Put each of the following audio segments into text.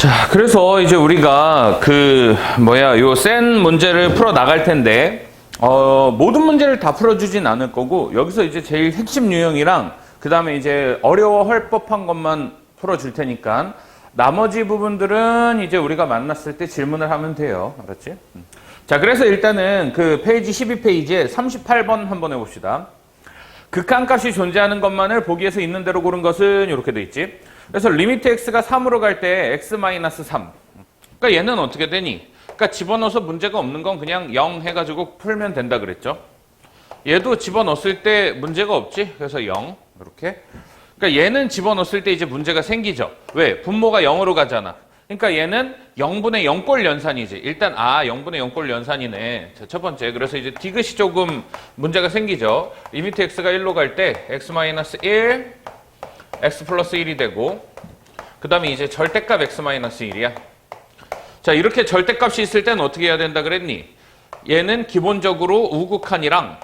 자, 그래서 이제 우리가 요 센 문제를 풀어 나갈 텐데, 모든 문제를 다 풀어주진 않을 거고, 여기서 이제 제일 핵심 유형이랑, 그 다음에 이제 어려워할 법한 것만 풀어줄 테니까, 나머지 부분들은 이제 우리가 만났을 때 질문을 하면 돼요. 알았지? 자, 그래서 일단은 그 페이지 12페이지에 38번 한번 해봅시다. 극한값이 존재하는 것만을 보기에서 있는 대로 고른 것은 이렇게 돼 있지. 그래서 리미트 x가 3으로 갈 때 x-3. 그러니까 얘는 어떻게 되니? 그러니까 집어넣어서 문제가 없는 건 그냥 0 해가지고 풀면 된다 그랬죠. 얘도 집어넣었을 때 문제가 없지. 그래서 0 이렇게. 그러니까 얘는 집어넣었을 때 이제 문제가 생기죠. 왜? 분모가 0으로 가잖아. 그러니까 얘는 0분의 0꼴 연산이지. 일단 0분의 0꼴 연산이네. 자, 첫 번째. 그래서 이제 디귿이 조금 문제가 생기죠. 리미트 x가 1로 갈 때 x-1 x 플러스 1이 되고, 그 다음에 이제 절대값 x-1이야. 자, 이렇게 절대값이 있을 때는 어떻게 해야 된다 그랬니? 얘는 기본적으로 우극한이랑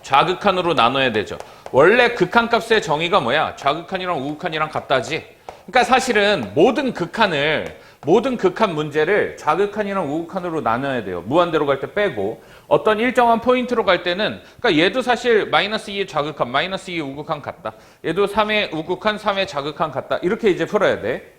좌극한으로 나눠야 되죠. 원래 극한값의 정의가 뭐야? 좌극한이랑 우극한이랑 같다지. 그러니까 사실은 모든 극한 문제를 좌극한이랑 우극한으로 나눠야 돼요. 무한대로 갈 때 빼고, 어떤 일정한 포인트로 갈 때는, 그러니까 얘도 사실 마이너스 2의 좌극한, 마이너스 2의 우극한 같다. 얘도 3의 우극한, 3의 좌극한 같다. 이렇게 이제 풀어야 돼.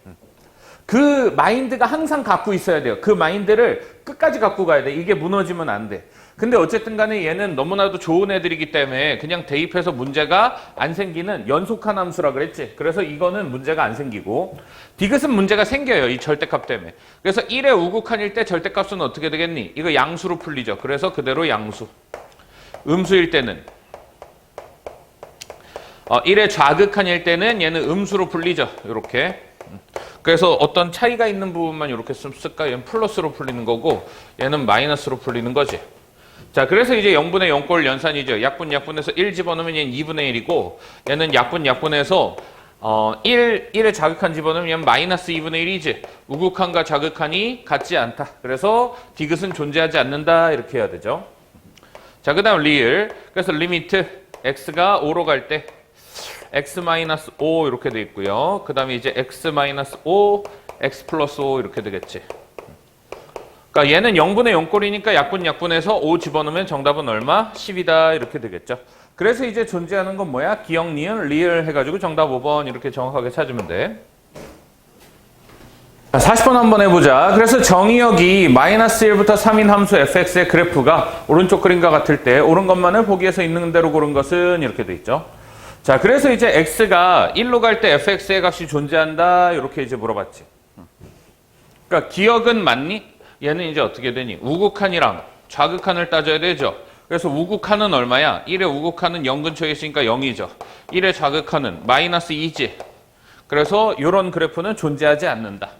그 마인드가 항상 갖고 있어야 돼요. 그 마인드를 끝까지 갖고 가야 돼. 이게 무너지면 안 돼. 근데 어쨌든 간에 얘는 너무나도 좋은 애들이기 때문에 그냥 대입해서 문제가 안 생기는 연속한 함수라 그랬지. 그래서 이거는 문제가 안 생기고, 디귿은 문제가 생겨요. 이 절대값 때문에. 그래서 1의 우극한일 때 절대값은 어떻게 되겠니? 이거 양수로 풀리죠. 그래서 그대로 양수. 음수일 때는 1의 좌극한일 때는 얘는 음수로 풀리죠. 이렇게. 그래서 어떤 차이가 있는 부분만 이렇게 쓸까? 얘는 플러스로 풀리는 거고, 얘는 마이너스로 풀리는 거지. 자, 그래서 이제 0분의 0꼴 연산이죠. 약분에서 1 집어넣으면 얘는 2분의 1이고, 얘는 약분에서 1의 자극한 집어넣으면 얘는 마이너스 2분의 1이지. 우극한과 자극한이 같지 않다. 그래서 디귿은 존재하지 않는다. 이렇게 해야 되죠. 자, 그 다음 리을. 그래서 리미트 x가 5로 갈 때 x-5 이렇게 돼 있고요. 그 다음에 이제 x-5, x 플러스 5 이렇게 되겠지. 그러니까 얘는 0분의 0꼴이니까 약분에서 5 집어넣으면 정답은 얼마? 10이다. 이렇게 되겠죠. 그래서 이제 존재하는 건 뭐야? 기억, 니은, 리을 해가지고 정답 5번 이렇게 정확하게 찾으면 돼. 자, 40번 한번 해보자. 그래서 정의역이 마이너스 1부터 3인 함수 fx의 그래프가 오른쪽 그림과 같을 때 옳은 것만을 보기에서 있는 대로 고른 것은 이렇게 돼 있죠. 자, 그래서 이제 x가 1로 갈 때 fx의 값이 존재한다. 이렇게 이제 물어봤지. 그러니까 기억은 맞니? 얘는 이제 어떻게 되니? 우극한이랑 좌극한을 따져야 되죠. 그래서 우극한은 얼마야? 1의 우극한은 0 근처에 있으니까 0이죠. 1의 좌극한은 마이너스 2지. 그래서 이런 그래프는 존재하지 않는다.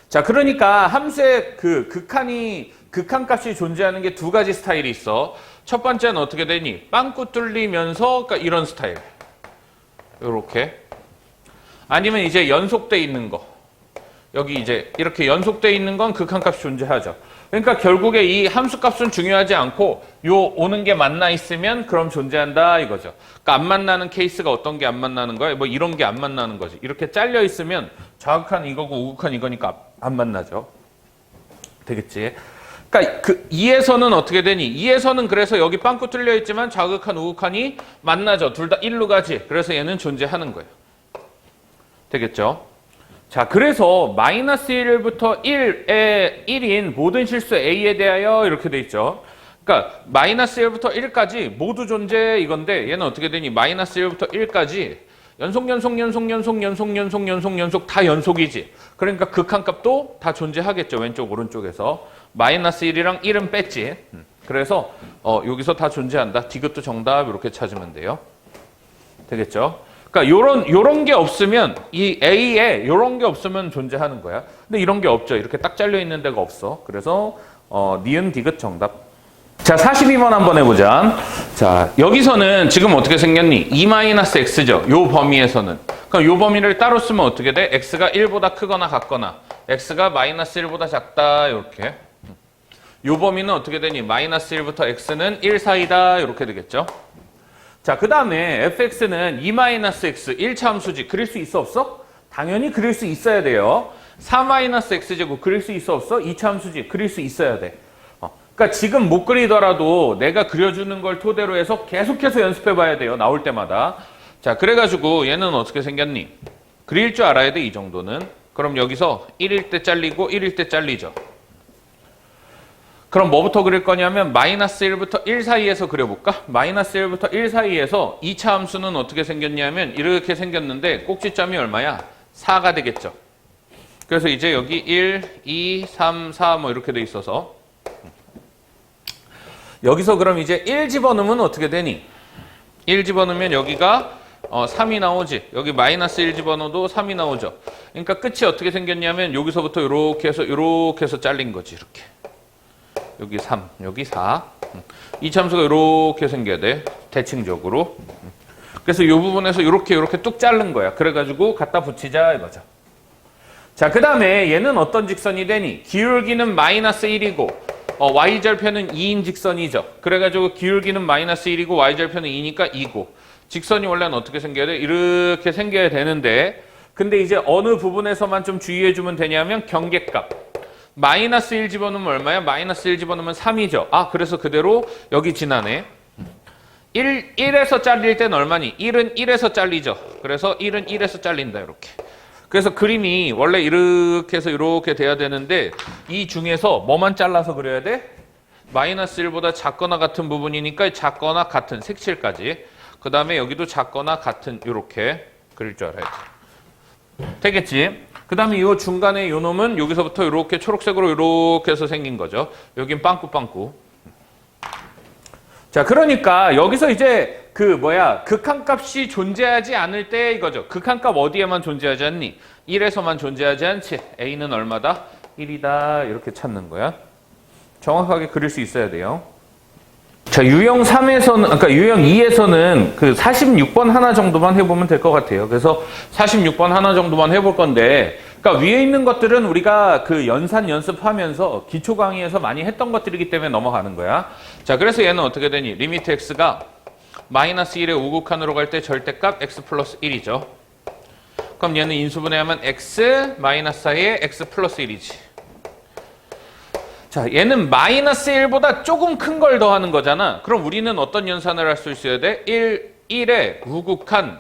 자, 그러니까 함수의 그 극한값이 존재하는 게 두 가지 스타일이 있어. 첫 번째는 어떻게 되니? 빵꾸 뚫리면서, 그러니까 이런 스타일. 요렇게. 아니면 이제 연속돼 있는 거. 여기 이제 이렇게 연속돼 있는 건 극한값이 존재하죠. 그러니까 결국에 이 함수값은 중요하지 않고 요 오는 게 만나 있으면 그럼 존재한다 이거죠. 그러니까 안 만나는 케이스가 어떤 게 안 만나는 거야? 뭐 이런 게 안 만나는 거지. 이렇게 잘려 있으면 좌극한 이거고 우극한 이거니까 안 만나죠. 되겠지? 그러니까 그 2에서는 어떻게 되니? 2에서는 그래서 여기 빵꾸 뚫려 있지만 좌극한 우극한이 만나죠. 둘 다 1로 가지. 그래서 얘는 존재하는 거예요. 되겠죠? 자, 그래서 마이너스 1부터 1인 모든 실수 A에 대하여 이렇게 돼 있죠. 그러니까 마이너스 1부터 1까지 모두 존재 이건데 얘는 어떻게 되니? 마이너스 1부터 1까지 연속 다 연속이지. 그러니까 극한값도 다 존재하겠죠. 왼쪽 오른쪽에서. 마이너스 1이랑 1은 뺐지. 그래서 여기서 다 존재한다. 디귿도 정답 이렇게 찾으면 돼요. 되겠죠? 그러니까 요런 게 없으면 이 A에 요런 게 없으면 존재하는 거야. 근데 이런 게 없죠. 이렇게 딱 잘려 있는 데가 없어. 그래서 니은 디귿 정답. 자, 42번 한번 해보자. 자, 여기서는 지금 어떻게 생겼니? 2-x죠. 요 범위에서는. 그럼 요 범위를 따로 쓰면 어떻게 돼? x가 1보다 크거나 같거나 x가 마이너스 1보다 작다. 이렇게. 요 범위는 어떻게 되니? 마이너스 1부터 x는 1 사이다. 이렇게 되겠죠. 자, 그 다음에 fx는 2-x 1차 함수지. 그릴 수 있어 없어? 당연히 그릴 수 있어야 돼요. 4-x제곱 그릴 수 있어 없어? 2차 함수지. 그릴 수 있어야 돼. 그러니까 지금 못 그리더라도 내가 그려주는 걸 토대로 해서 계속해서 연습해 봐야 돼요. 나올 때마다. 자, 그래가지고 얘는 어떻게 생겼니? 그릴 줄 알아야 돼, 이 정도는. 그럼 여기서 1일 때 잘리고 1일 때 잘리죠. 그럼 뭐부터 그릴 거냐면 마이너스 1부터 1 사이에서 그려볼까? 마이너스 1부터 1 사이에서 2차 함수는 어떻게 생겼냐면 이렇게 생겼는데 꼭지점이 얼마야? 4가 되겠죠. 그래서 이제 여기 1, 2, 3, 4 뭐 이렇게 돼 있어서 여기서 그럼 이제 1 집어넣으면 어떻게 되니? 1 집어넣으면 여기가 3이 나오지. 여기 마이너스 1 집어넣어도 3이 나오죠. 그러니까 끝이 어떻게 생겼냐면 여기서부터 이렇게 해서 잘린 거지. 이렇게. 여기 3, 여기 4. 이 참수가 이렇게 생겨야 돼. 대칭적으로. 그래서 이 부분에서 이렇게 뚝 자른 거야. 그래가지고 갖다 붙이자 이거죠. 자, 그 다음에 얘는 어떤 직선이 되니? 기울기는 마이너스 1이고 y절편은 2인 직선이죠. 그래가지고 기울기는 마이너스 1이고 y절편은 2니까 2고 직선이 원래는 어떻게 생겨야 돼? 이렇게 생겨야 되는데 근데 이제 어느 부분에서만 좀 주의해주면 되냐면 경계값. 마이너스 1 집어넣으면 얼마야? 마이너스 1 집어넣으면 3이죠. 아, 그래서 그대로 여기 지나네. 1에서 잘릴 땐 얼마니? 1은 1에서 잘리죠. 그래서 1은 1에서 잘린다, 이렇게. 그래서 그림이 원래 이렇게 해서 이렇게 돼야 되는데 이 중에서 뭐만 잘라서 그려야 돼? 마이너스 1보다 작거나 같은 부분이니까 작거나 같은 색칠까지. 그 다음에 여기도 작거나 같은 이렇게 그릴 줄 알아야 돼. 되겠지? 그 다음에 이 중간에 요 놈은 여기서부터 이렇게 초록색으로 이렇게 해서 생긴 거죠. 여긴 빵꾸빵꾸. 자, 그러니까 여기서 이제 극한값이 존재하지 않을 때 이거죠. 극한값 어디에만 존재하지 않니? 1에서만 존재하지 않지. A는 얼마다? 1이다. 이렇게 찾는 거야. 정확하게 그릴 수 있어야 돼요. 자, 유형 3에서는, 그러니까 유형 2에서는 그 46번 하나 정도만 해보면 될 것 같아요. 그래서 46번 하나 정도만 해볼 건데, 그러니까 위에 있는 것들은 우리가 그 연산 연습하면서 기초 강의에서 많이 했던 것들이기 때문에 넘어가는 거야. 자, 그래서 얘는 어떻게 되니? 리미트 x가 마이너스 1의 우극한으로 갈 때 절대값 x 플러스 1이죠. 그럼 얘는 인수분해하면 x 마이너스 4의 x 플러스 1이지. 자, 얘는 마이너스 1보다 조금 큰 걸 더하는 거잖아. 그럼 우리는 어떤 연산을 할 수 있어야 돼? 1의 우극한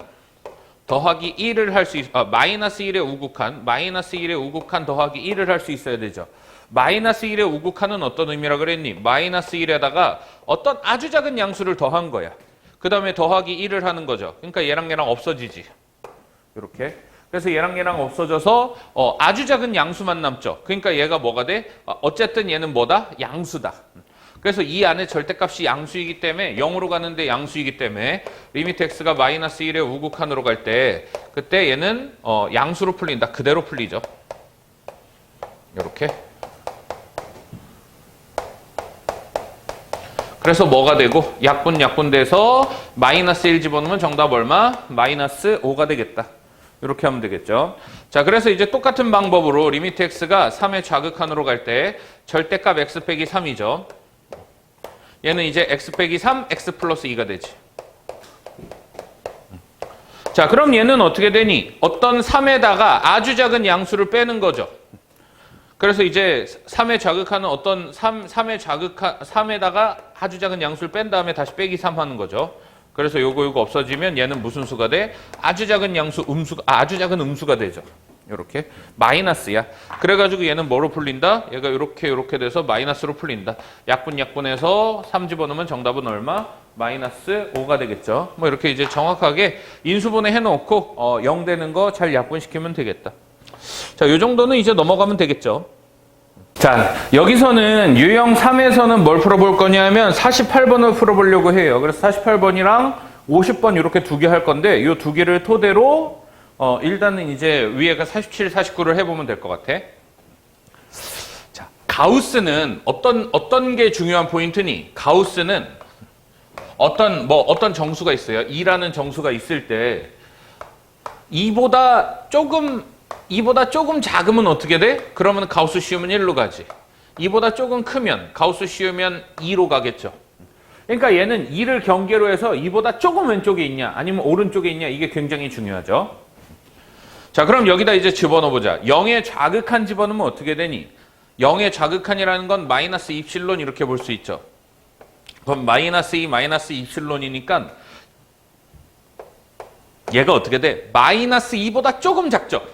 더하기 1을 할 수 마이너스 1의 우극한, 마이너스 1의 우극한 더하기 1을 할 수 있어야 되죠. 마이너스 1의 우극한은 어떤 의미라 그랬니? 마이너스 1에다가 어떤 아주 작은 양수를 더한 거야. 그 다음에 더하기 1을 하는 거죠. 그러니까 얘랑 없어지지. 이렇게. 그래서 얘랑 없어져서 아주 작은 양수만 남죠. 그러니까 얘가 뭐가 돼? 어쨌든 얘는 뭐다? 양수다. 그래서 이 안에 절대값이 양수이기 때문에 0으로 가는데 양수이기 때문에 리미트 x가 마이너스 1의 우극한으로 갈 때 그때 얘는 양수로 풀린다. 그대로 풀리죠. 이렇게. 그래서 뭐가 되고 약분돼서 마이너스 1 집어넣으면 정답 얼마? 마이너스 5가 되겠다. 이렇게 하면 되겠죠. 자, 그래서 이제 똑같은 방법으로 리미트 x가 3의 좌극한으로 갈 때 절대값 x 빼기 3이죠. 얘는 이제 x 빼기 3, x 플러스 2가 되지. 자, 그럼 얘는 어떻게 되니? 어떤 3에다가 아주 작은 양수를 빼는 거죠. 그래서 이제 3의 좌극한은 어떤 3에다가 아주 작은 양수를 뺀 다음에 다시 빼기 3 하는 거죠. 그래서 요거 없어지면 얘는 무슨 수가 돼? 아주 작은 양수 아주 작은 음수가 되죠. 요렇게 마이너스야. 그래가지고 얘는 뭐로 풀린다? 얘가 요렇게 돼서 마이너스로 풀린다. 약분해서 3 집어넣으면 정답은 얼마? 마이너스 5가 되겠죠. 뭐 이렇게 이제 정확하게 인수분해 해놓고 0 되는 거 잘 약분시키면 되겠다. 자, 요 정도는 이제 넘어가면 되겠죠. 자, 여기서는 유형 3에서는 뭘 풀어볼 거냐면 48번을 풀어보려고 해요. 그래서 48번이랑 50번 이렇게 두 개 할 건데 이 두 개를 토대로 일단은 이제 위에가 47, 49를 해보면 될 것 같아. 자, 가우스는 어떤 게 중요한 포인트니? 가우스는 어떤 정수가 있어요. 2라는 정수가 있을 때 2보다 조금 작으면 어떻게 돼? 그러면 가우스 씌우면 1로 가지. 2보다 조금 크면 가우스 씌우면 2로 가겠죠. 그러니까 얘는 2를 경계로 해서 2보다 조금 왼쪽에 있냐 아니면 오른쪽에 있냐 이게 굉장히 중요하죠. 자, 그럼 여기다 이제 집어넣어보자. 0의 좌극한 집어넣으면 어떻게 되니? 0의 좌극한이라는 건 마이너스 입실론 이렇게 볼 수 있죠. 그럼 마이너스 2 마이너스 입실론이니까 얘가 어떻게 돼? 마이너스 2보다 조금 작죠.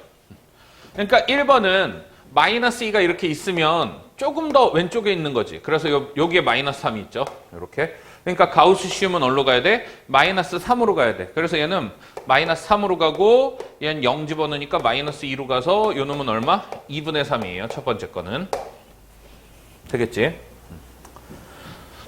그러니까 1번은 마이너스 2가 이렇게 있으면 조금 더 왼쪽에 있는 거지. 그래서 여기에 마이너스 3이 있죠. 이렇게. 그러니까 가우스 시움은 어디로 가야 돼? 마이너스 3으로 가야 돼. 그래서 얘는 마이너스 3으로 가고 얘는 0 집어넣으니까 마이너스 2로 가서 요 놈은 얼마? 2분의 3이에요. 첫 번째 거는. 되겠지?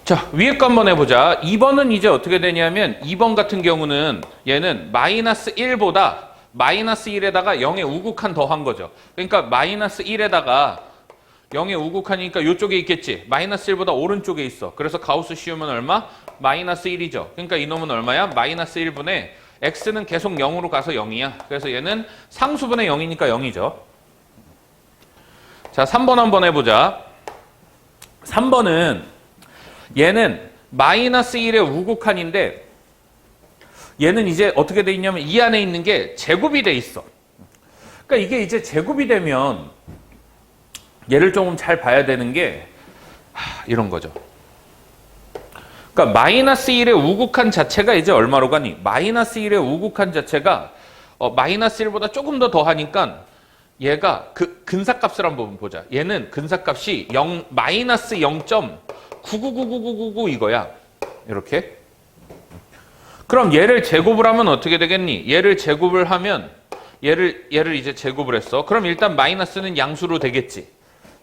자, 위에 거 한번 해보자. 2번은 이제 어떻게 되냐면 2번 같은 경우는 얘는 마이너스 1보다 마이너스 1에다가 0의 우극한 더한 거죠. 그러니까 마이너스 1에다가 0의 우극하니까 이쪽에 있겠지. 마이너스 1보다 오른쪽에 있어. 그래서 가우스 시움은 얼마? 마이너스 1이죠. 그러니까 이놈은 얼마야? 마이너스 1분의 x는 계속 0으로 가서 0이야. 그래서 얘는 상수분의 0이니까 0이죠. 자, 3번 한번 해보자. 3번은 얘는 마이너스 1의 우극한인데 얘는 이제 어떻게 돼 있냐면 이 안에 있는 게 제곱이 돼 있어. 그러니까 이게 이제 제곱이 되면 얘를 조금 잘 봐야 되는 게 이런 거죠. 그러니까 마이너스 1의 우극한 자체가 이제 얼마로 가니? 마이너스 1의 우극한 자체가 마이너스 1보다 조금 더 더하니까 얘가 그 근사값을 한번 보자. 얘는 근사값이 마이너스 0.999999 이거야. 이렇게. 그럼 얘를 제곱을 하면 어떻게 되겠니? 얘를 제곱을 하면 얘를 이제 제곱을 했어. 그럼 일단 마이너스는 양수로 되겠지.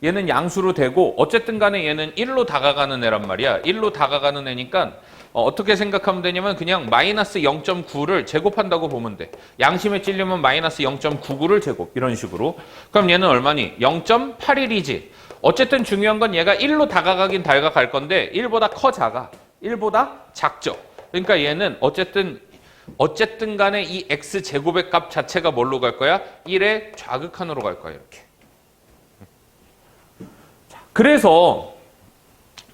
얘는 양수로 되고 어쨌든 간에 얘는 1로 다가가는 애란 말이야. 1로 다가가는 애니까 어떻게 생각하면 되냐면 그냥 마이너스 0.9를 제곱한다고 보면 돼. 양심에 찔리면 마이너스 0.99를 제곱 이런 식으로. 그럼 얘는 얼마니? 0.81이지. 어쨌든 중요한 건 얘가 1로 다가가긴 다가갈 건데 1보다 커 작아. 1보다 작죠. 그러니까 얘는 어쨌든 간에 이 x 제곱의 값 자체가 뭘로 갈 거야? 1의 좌극한으로 갈 거야. 이렇게. 그래서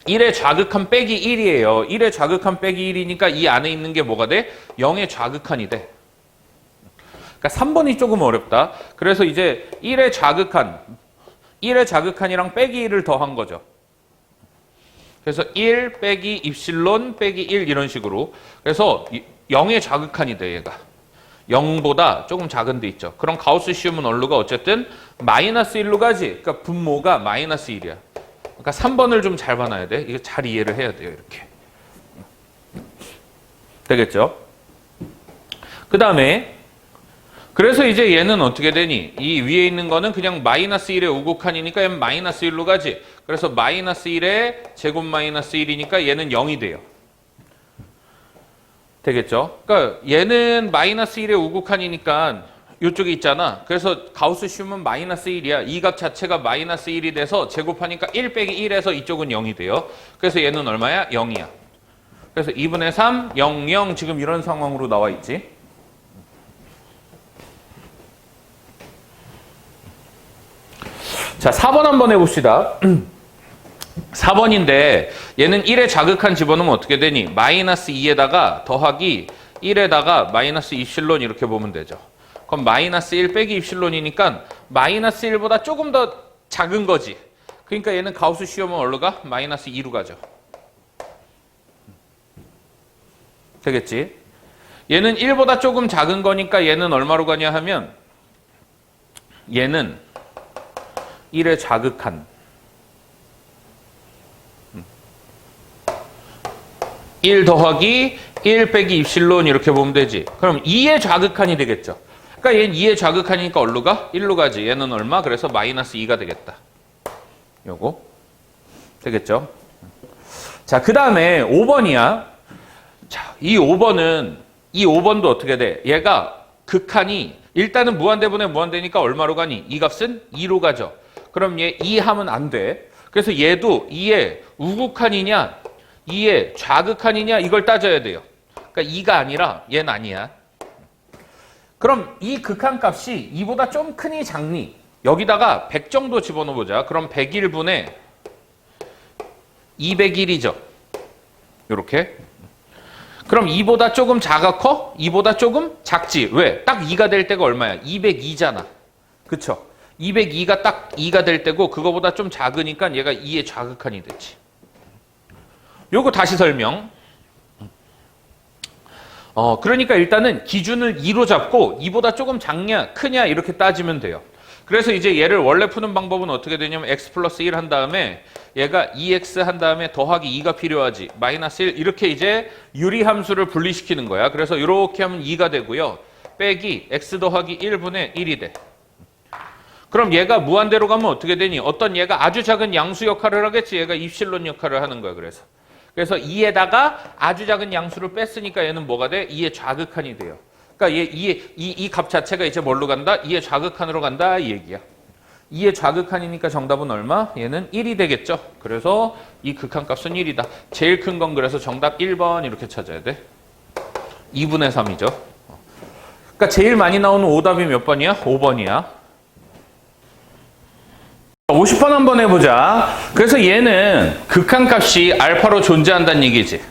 1의 좌극한 빼기 1이에요. 1의 좌극한 빼기 1이니까 이 안에 있는 게 뭐가 돼? 0의 좌극한이 돼. 그러니까 3번이 조금 어렵다. 그래서 이제 1의 좌극한이랑 빼기 1을 더한 거죠. 그래서 1 빼기 입실론 빼기 1 이런 식으로. 그래서 0의 좌극한이 돼, 얘가. 0보다 조금 작은 데 있죠. 그럼 가우스 시움은 얼루가 어쨌든 마이너스 1로 가지. 그러니까 분모가 마이너스 1이야. 그러니까 3번을 좀 잘 봐놔야 돼. 이거 잘 이해를 해야 돼요. 이렇게. 되겠죠? 그 다음에 그래서 이제 얘는 어떻게 되니? 이 위에 있는 거는 그냥 마이너스 1의 우극한이니까 얘는 마이너스 1로 가지. 그래서 마이너스 1의 제곱 마이너스 1이니까 얘는 0이 돼요. 되겠죠? 그러니까 얘는 마이너스 1의 우극한이니까 이쪽에 있잖아. 그래서 가우스 시움은 마이너스 1이야. 이 값 자체가 마이너스 1이 돼서 제곱하니까 1 빼기 1에서 이쪽은 0이 돼요. 그래서 얘는 얼마야? 0이야. 그래서 2분의 3, 0, 0 지금 이런 상황으로 나와 있지. 자, 4번 한번 해봅시다. 4번인데 얘는 1에 좌극한 집어넣으면 어떻게 되니? 마이너스 2에다가 더하기 1에다가 마이너스 입실론 이렇게 보면 되죠. 그럼 마이너스 1 빼기 입실론이니까 마이너스 1보다 조금 더 작은 거지. 그러니까 얘는 가우스 시험은 어디로 가? 마이너스 2로 가죠. 되겠지? 얘는 1보다 조금 작은 거니까 얘는 얼마로 가냐 하면 얘는 1의 좌극한 1 더하기 1 빼기 입실론 이렇게 보면 되지. 그럼 2의 좌극한이 되겠죠. 그러니까 얘는 2의 좌극한이니까 어디로 가? 1로 가지. 얘는 얼마? 그래서 마이너스 2가 되겠다. 요거 되겠죠. 자, 그 다음에 5번이야. 자, 이 5번도 어떻게 돼? 얘가 극한이 일단은 무한대분의 무한대니까 얼마로 가니? 이 값은 2로 가죠. 그럼 얘 2 하면 안 돼. 그래서 얘도 2의 우극한이냐 2의 좌극한이냐 이걸 따져야 돼요. 그러니까 2가 아니라 얘는 아니야. 그럼 이 극한값이 2보다 좀 크니 작니? 여기다가 100 정도 집어넣어보자. 그럼 101분의 201이죠. 이렇게. 그럼 2보다 조금 작아 커? 2보다 조금 작지. 왜? 딱 2가 될 때가 얼마야? 202잖아. 그쵸? 202가 딱 2가 될 때고 그거보다 좀 작으니까 얘가 2의 좌극한이 되지. 요거 다시 설명. 그러니까 일단은 기준을 2로 잡고 2보다 조금 작냐 크냐 이렇게 따지면 돼요. 그래서 이제 얘를 원래 푸는 방법은 어떻게 되냐면 x 플러스 1 한 다음에 얘가 2x 한 다음에 더하기 2가 필요하지. 마이너스 1 이렇게 이제 유리함수를 분리시키는 거야. 그래서 이렇게 하면 2가 되고요. 빼기 x 더하기 1분의 1이 돼. 그럼 얘가 무한대로 가면 어떻게 되니? 어떤 얘가 아주 작은 양수 역할을 하겠지. 얘가 입실론 역할을 하는 거야. 그래서 2에다가 아주 작은 양수를 뺐으니까 얘는 뭐가 돼? 2의 좌극한이 돼요. 그러니까 이 값 자체가 이제 뭘로 간다? 2의 좌극한으로 간다 이 얘기야. 2의 좌극한이니까 정답은 얼마? 얘는 1이 되겠죠. 그래서 이 극한값은 1이다. 제일 큰 건 그래서 정답 1번 이렇게 찾아야 돼. 2분의 3이죠. 그러니까 제일 많이 나오는 오답이 몇 번이야? 5번이야. 50번 한번 해보자. 그래서 얘는 극한값이 알파로 존재한다는 얘기지.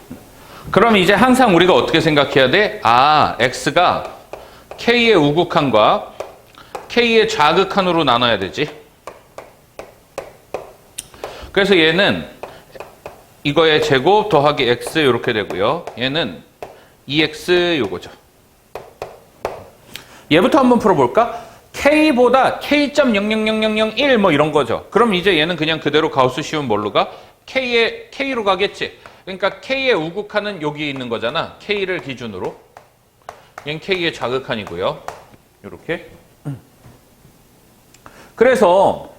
그럼 이제 항상 우리가 어떻게 생각해야 돼? x가 k의 우극한과 k의 좌극한으로 나눠야 되지. 그래서 얘는 이거의 제곱 더하기 x 이렇게 되고요. 얘는 2x 요거죠. 얘부터 한번 풀어볼까? k보다 k.00001 뭐 이런 거죠. 그럼 이제 얘는 그냥 그대로 가우스 시움 뭘로 가? k로 가겠지. 그러니까 k의 우극한은 여기 있는 거잖아. k를 기준으로. 얘는 k의 좌극한이고요. 이렇게. 그래서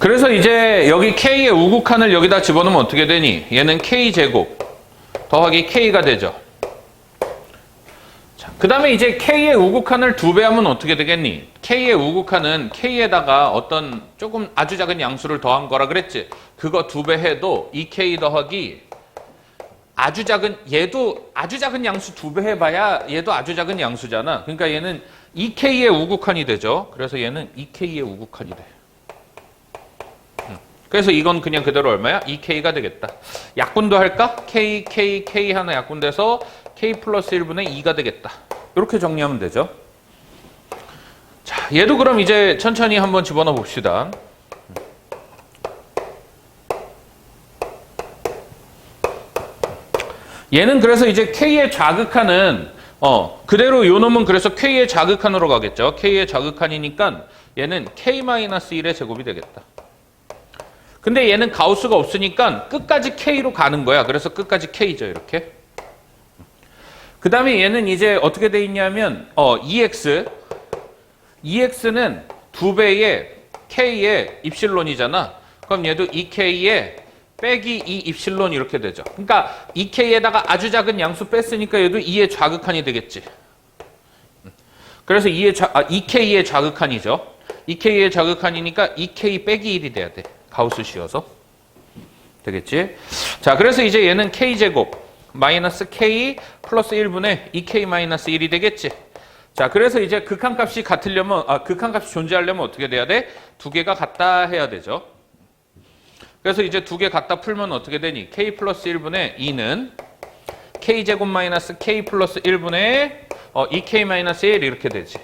그래서 이제 여기 k의 우극한을 여기다 집어넣으면 어떻게 되니? 얘는 k제곱 더하기 k가 되죠. 그 다음에 이제 k의 우극한을 2배 하면 어떻게 되겠니? k의 우극한은 k에다가 어떤 조금 아주 작은 양수를 더한 거라 그랬지. 그거 2배 해도 이 k 더하기 아주 작은, 얘도 아주 작은 양수 2배 해봐야 얘도 아주 작은 양수잖아. 그러니까 얘는 2k의 우극한이 되죠. 그래서 얘는 2k의 우극한이 돼. 그래서 이건 그냥 그대로 얼마야? 2k가 되겠다. 약분도 할까? k 하나 약분돼서 k 플러스 1분의 2가 되겠다. 이렇게 정리하면 되죠. 자, 얘도 그럼 이제 천천히 한번 집어넣어 봅시다. 얘는 그래서 이제 k의 좌극한은 그대로 요 놈은 그래서 k의 좌극한으로 가겠죠. k의 좌극한이니까 얘는 k-1의 제곱이 되겠다. 근데 얘는 가우스가 없으니까 끝까지 k로 가는 거야. 그래서 끝까지 k죠. 이렇게. 그 다음에 얘는 이제 어떻게 돼 있냐면 2x는 2배의 k의 입실론이잖아. 그럼 얘도 2k의 빼기 2 입실론 이렇게 되죠. 그러니까 2k에다가 아주 작은 양수 뺐으니까 얘도 2의 좌극한이 되겠지. 그래서 2k의 좌극한이죠. 2k의 좌극한이니까 2k 빼기 1이 돼야 돼. 가우스 씌워서. 되겠지? 자, 그래서 이제 얘는 k제곱 마이너스 k 플러스 1분의 2k 마이너스 1이 되겠지? 자, 그래서 이제 극한값이 극한값이 존재하려면 어떻게 돼야 돼? 두 개가 같다 해야 되죠. 그래서 이제 두 개 갖다 풀면 어떻게 되니? k 플러스 1분의 2는 k제곱 마이너스 k 플러스 1분의 2k 마이너스 1 이렇게 되지.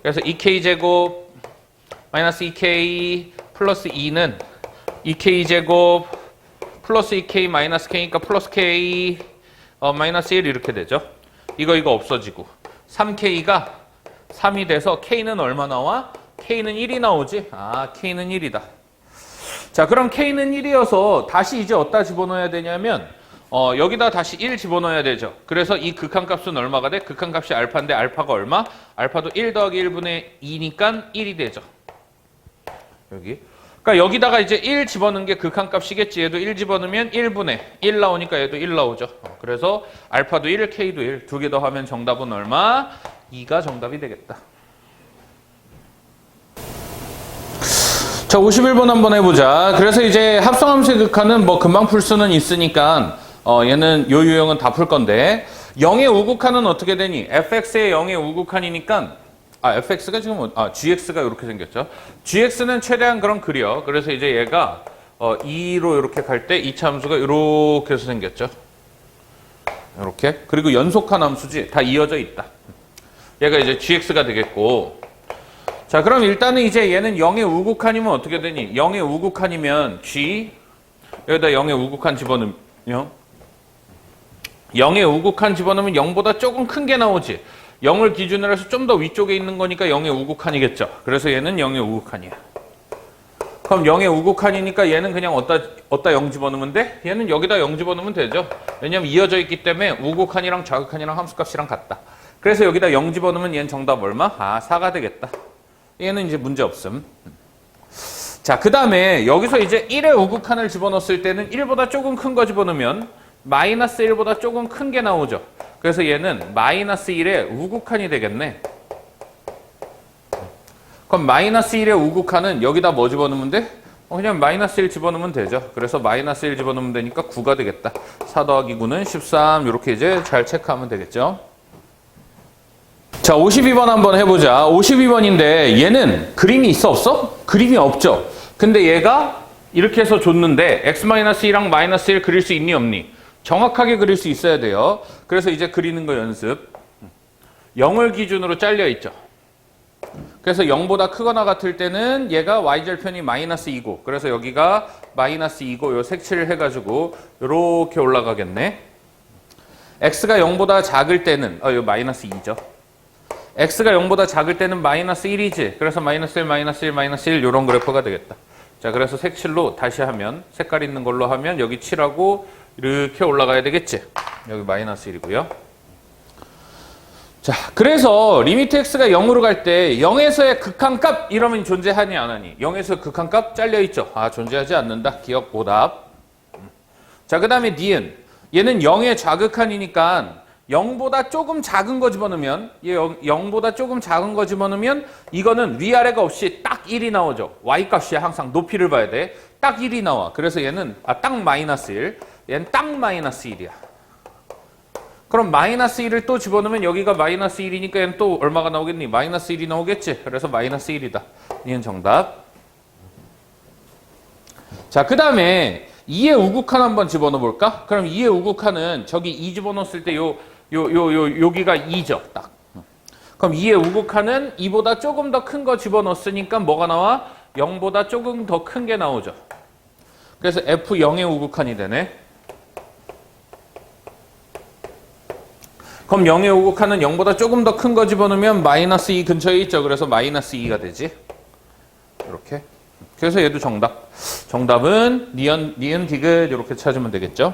그래서 2k제곱 마이너스 2k 플러스 2는 2k제곱 플러스 2k 마이너스 k니까 플러스 k 마이너스 1 이렇게 되죠. 이거 없어지고 3k가 3이 돼서 k는 얼마 나와? k는 1이 나오지? k는 1이다. 자, 그럼 k는 1이어서 다시 이제 어디다 집어넣어야 되냐면 여기다 다시 1 집어넣어야 되죠. 그래서 이 극한값은 얼마가 돼? 극한값이 알파인데 알파가 얼마? 알파도 1 더하기 1분의 2니까 1이 되죠. 여기. 그러니까 여기다가 이제 1 집어넣은 게 극한값이겠지. 얘도 1 집어넣으면 1분의 1 나오니까 얘도 1 나오죠. 그래서 알파도 1, k도 1. 두 개 더하면 정답은 얼마? 2가 정답이 되겠다. 자, 51번 한번 해보자. 그래서 이제 합성함수의 극한은 뭐 금방 풀 수는 있으니까 얘는 요 유형은 다 풀 건데 0의 우극한은 어떻게 되니? fx의 0의 우극한이니까 fx가 지금 gx가 이렇게 생겼죠. gx는 최대한 그럼 그려. 그래서 이제 얘가 2로 이렇게 갈 때 이 함수가 이렇게 해서 생겼죠. 이렇게. 그리고 연속한 함수지. 다 이어져 있다. 얘가 이제 gx가 되겠고. 자, 그럼 일단은 이제 얘는 0의 우극한이면 어떻게 되니? 0의 우극한이면 g 여기다 0의 우극한 집어넣으면 0의 우극한 집어넣으면 0보다 조금 큰 게 나오지. 0을 기준으로 해서 좀 더 위쪽에 있는 거니까 0의 우극한이겠죠. 그래서 얘는 0의 우극한이야. 그럼 0의 우극한이니까 얘는 그냥 어디다 0 집어넣으면 돼? 얘는 여기다 0 집어넣으면 되죠. 왜냐면 이어져 있기 때문에 우극한이랑 좌극한이랑 함수값이랑 같다. 그래서 여기다 0 집어넣으면 얘는 정답 얼마? 4가 되겠다. 얘는 이제 문제 없음. 자, 그 다음에 여기서 이제 1의 우극한을 집어넣었을 때는 1보다 조금 큰 거 집어넣으면 마이너스 1보다 조금 큰 게 나오죠. 그래서 얘는 마이너스 1의 우극한이 되겠네. 그럼 마이너스 1의 우극한은 여기다 뭐 집어넣으면 돼? 그냥 마이너스 1 집어넣으면 되죠. 그래서 마이너스 1 집어넣으면 되니까 9가 되겠다. 4 더하기 9는 13 이렇게 이제 잘 체크하면 되겠죠. 자, 52번 한번 해보자. 52번인데 얘는 그림이 있어 없어? 그림이 없죠. 근데 얘가 이렇게 해서 줬는데 x-2랑 마이너스 1 그릴 수 있니 없니? 정확하게 그릴 수 있어야 돼요. 그래서 이제 그리는 거 연습. 0을 기준으로 잘려 있죠. 그래서 0보다 크거나 같을 때는 얘가 y절편이 마이너스 2고 그래서 여기가 마이너스 2고 요 색칠을 해가지고 이렇게 올라가겠네. x가 0보다 작을 때는 요 마이너스 2죠. x가 0보다 작을 때는 마이너스 1이지. 그래서 마이너스 1, 마이너스 1, 마이너스 1 이런 그래프가 되겠다. 자, 그래서 색칠로 다시 하면 색깔 있는 걸로 하면 여기 7하고 이렇게 올라가야 되겠지. 여기 마이너스 1이고요. 자, 그래서 리미트 x가 0으로 갈 때 0에서의 극한값 이러면 존재하니 안 하니? 0에서 극한값 잘려있죠. 존재하지 않는다. 기억 오답. 자, 그 다음에 니은. 얘는 0의 좌극한이니까 0보다 조금 작은 거 집어넣으면 0보다 조금 작은 거 집어넣으면 이거는 위아래가 없이 딱 1이 나오죠. y값이 항상 높이를 봐야 돼. 딱 1이 나와. 그래서 얘는 딱 마이너스 1. 얘는 딱 마이너스 1이야. 그럼 마이너스 1을 또 집어넣으면 여기가 마이너스 1이니까 얘는 또 얼마가 나오겠니? 마이너스 1이 나오겠지? 그래서 마이너스 1이다. 이건 정답. 자, 그 다음에 2의 우극한 한번 집어넣어 볼까? 그럼 2의 우극한은 저기 2 집어넣었을 때 여기가 2죠. 딱. 그럼 2의 우극한은 2보다 조금 더 큰 거 집어넣었으니까 뭐가 나와? 0보다 조금 더 큰 게 나오죠. 그래서 F0의 우극한이 되네. 그럼 0의 우극한은 0보다 조금 더 큰 거 집어넣으면 마이너스 2 근처에 있죠. 그래서 마이너스 2가 되지. 이렇게. 그래서 얘도 정답. 정답은 니은, 디귿 이렇게 찾으면 되겠죠.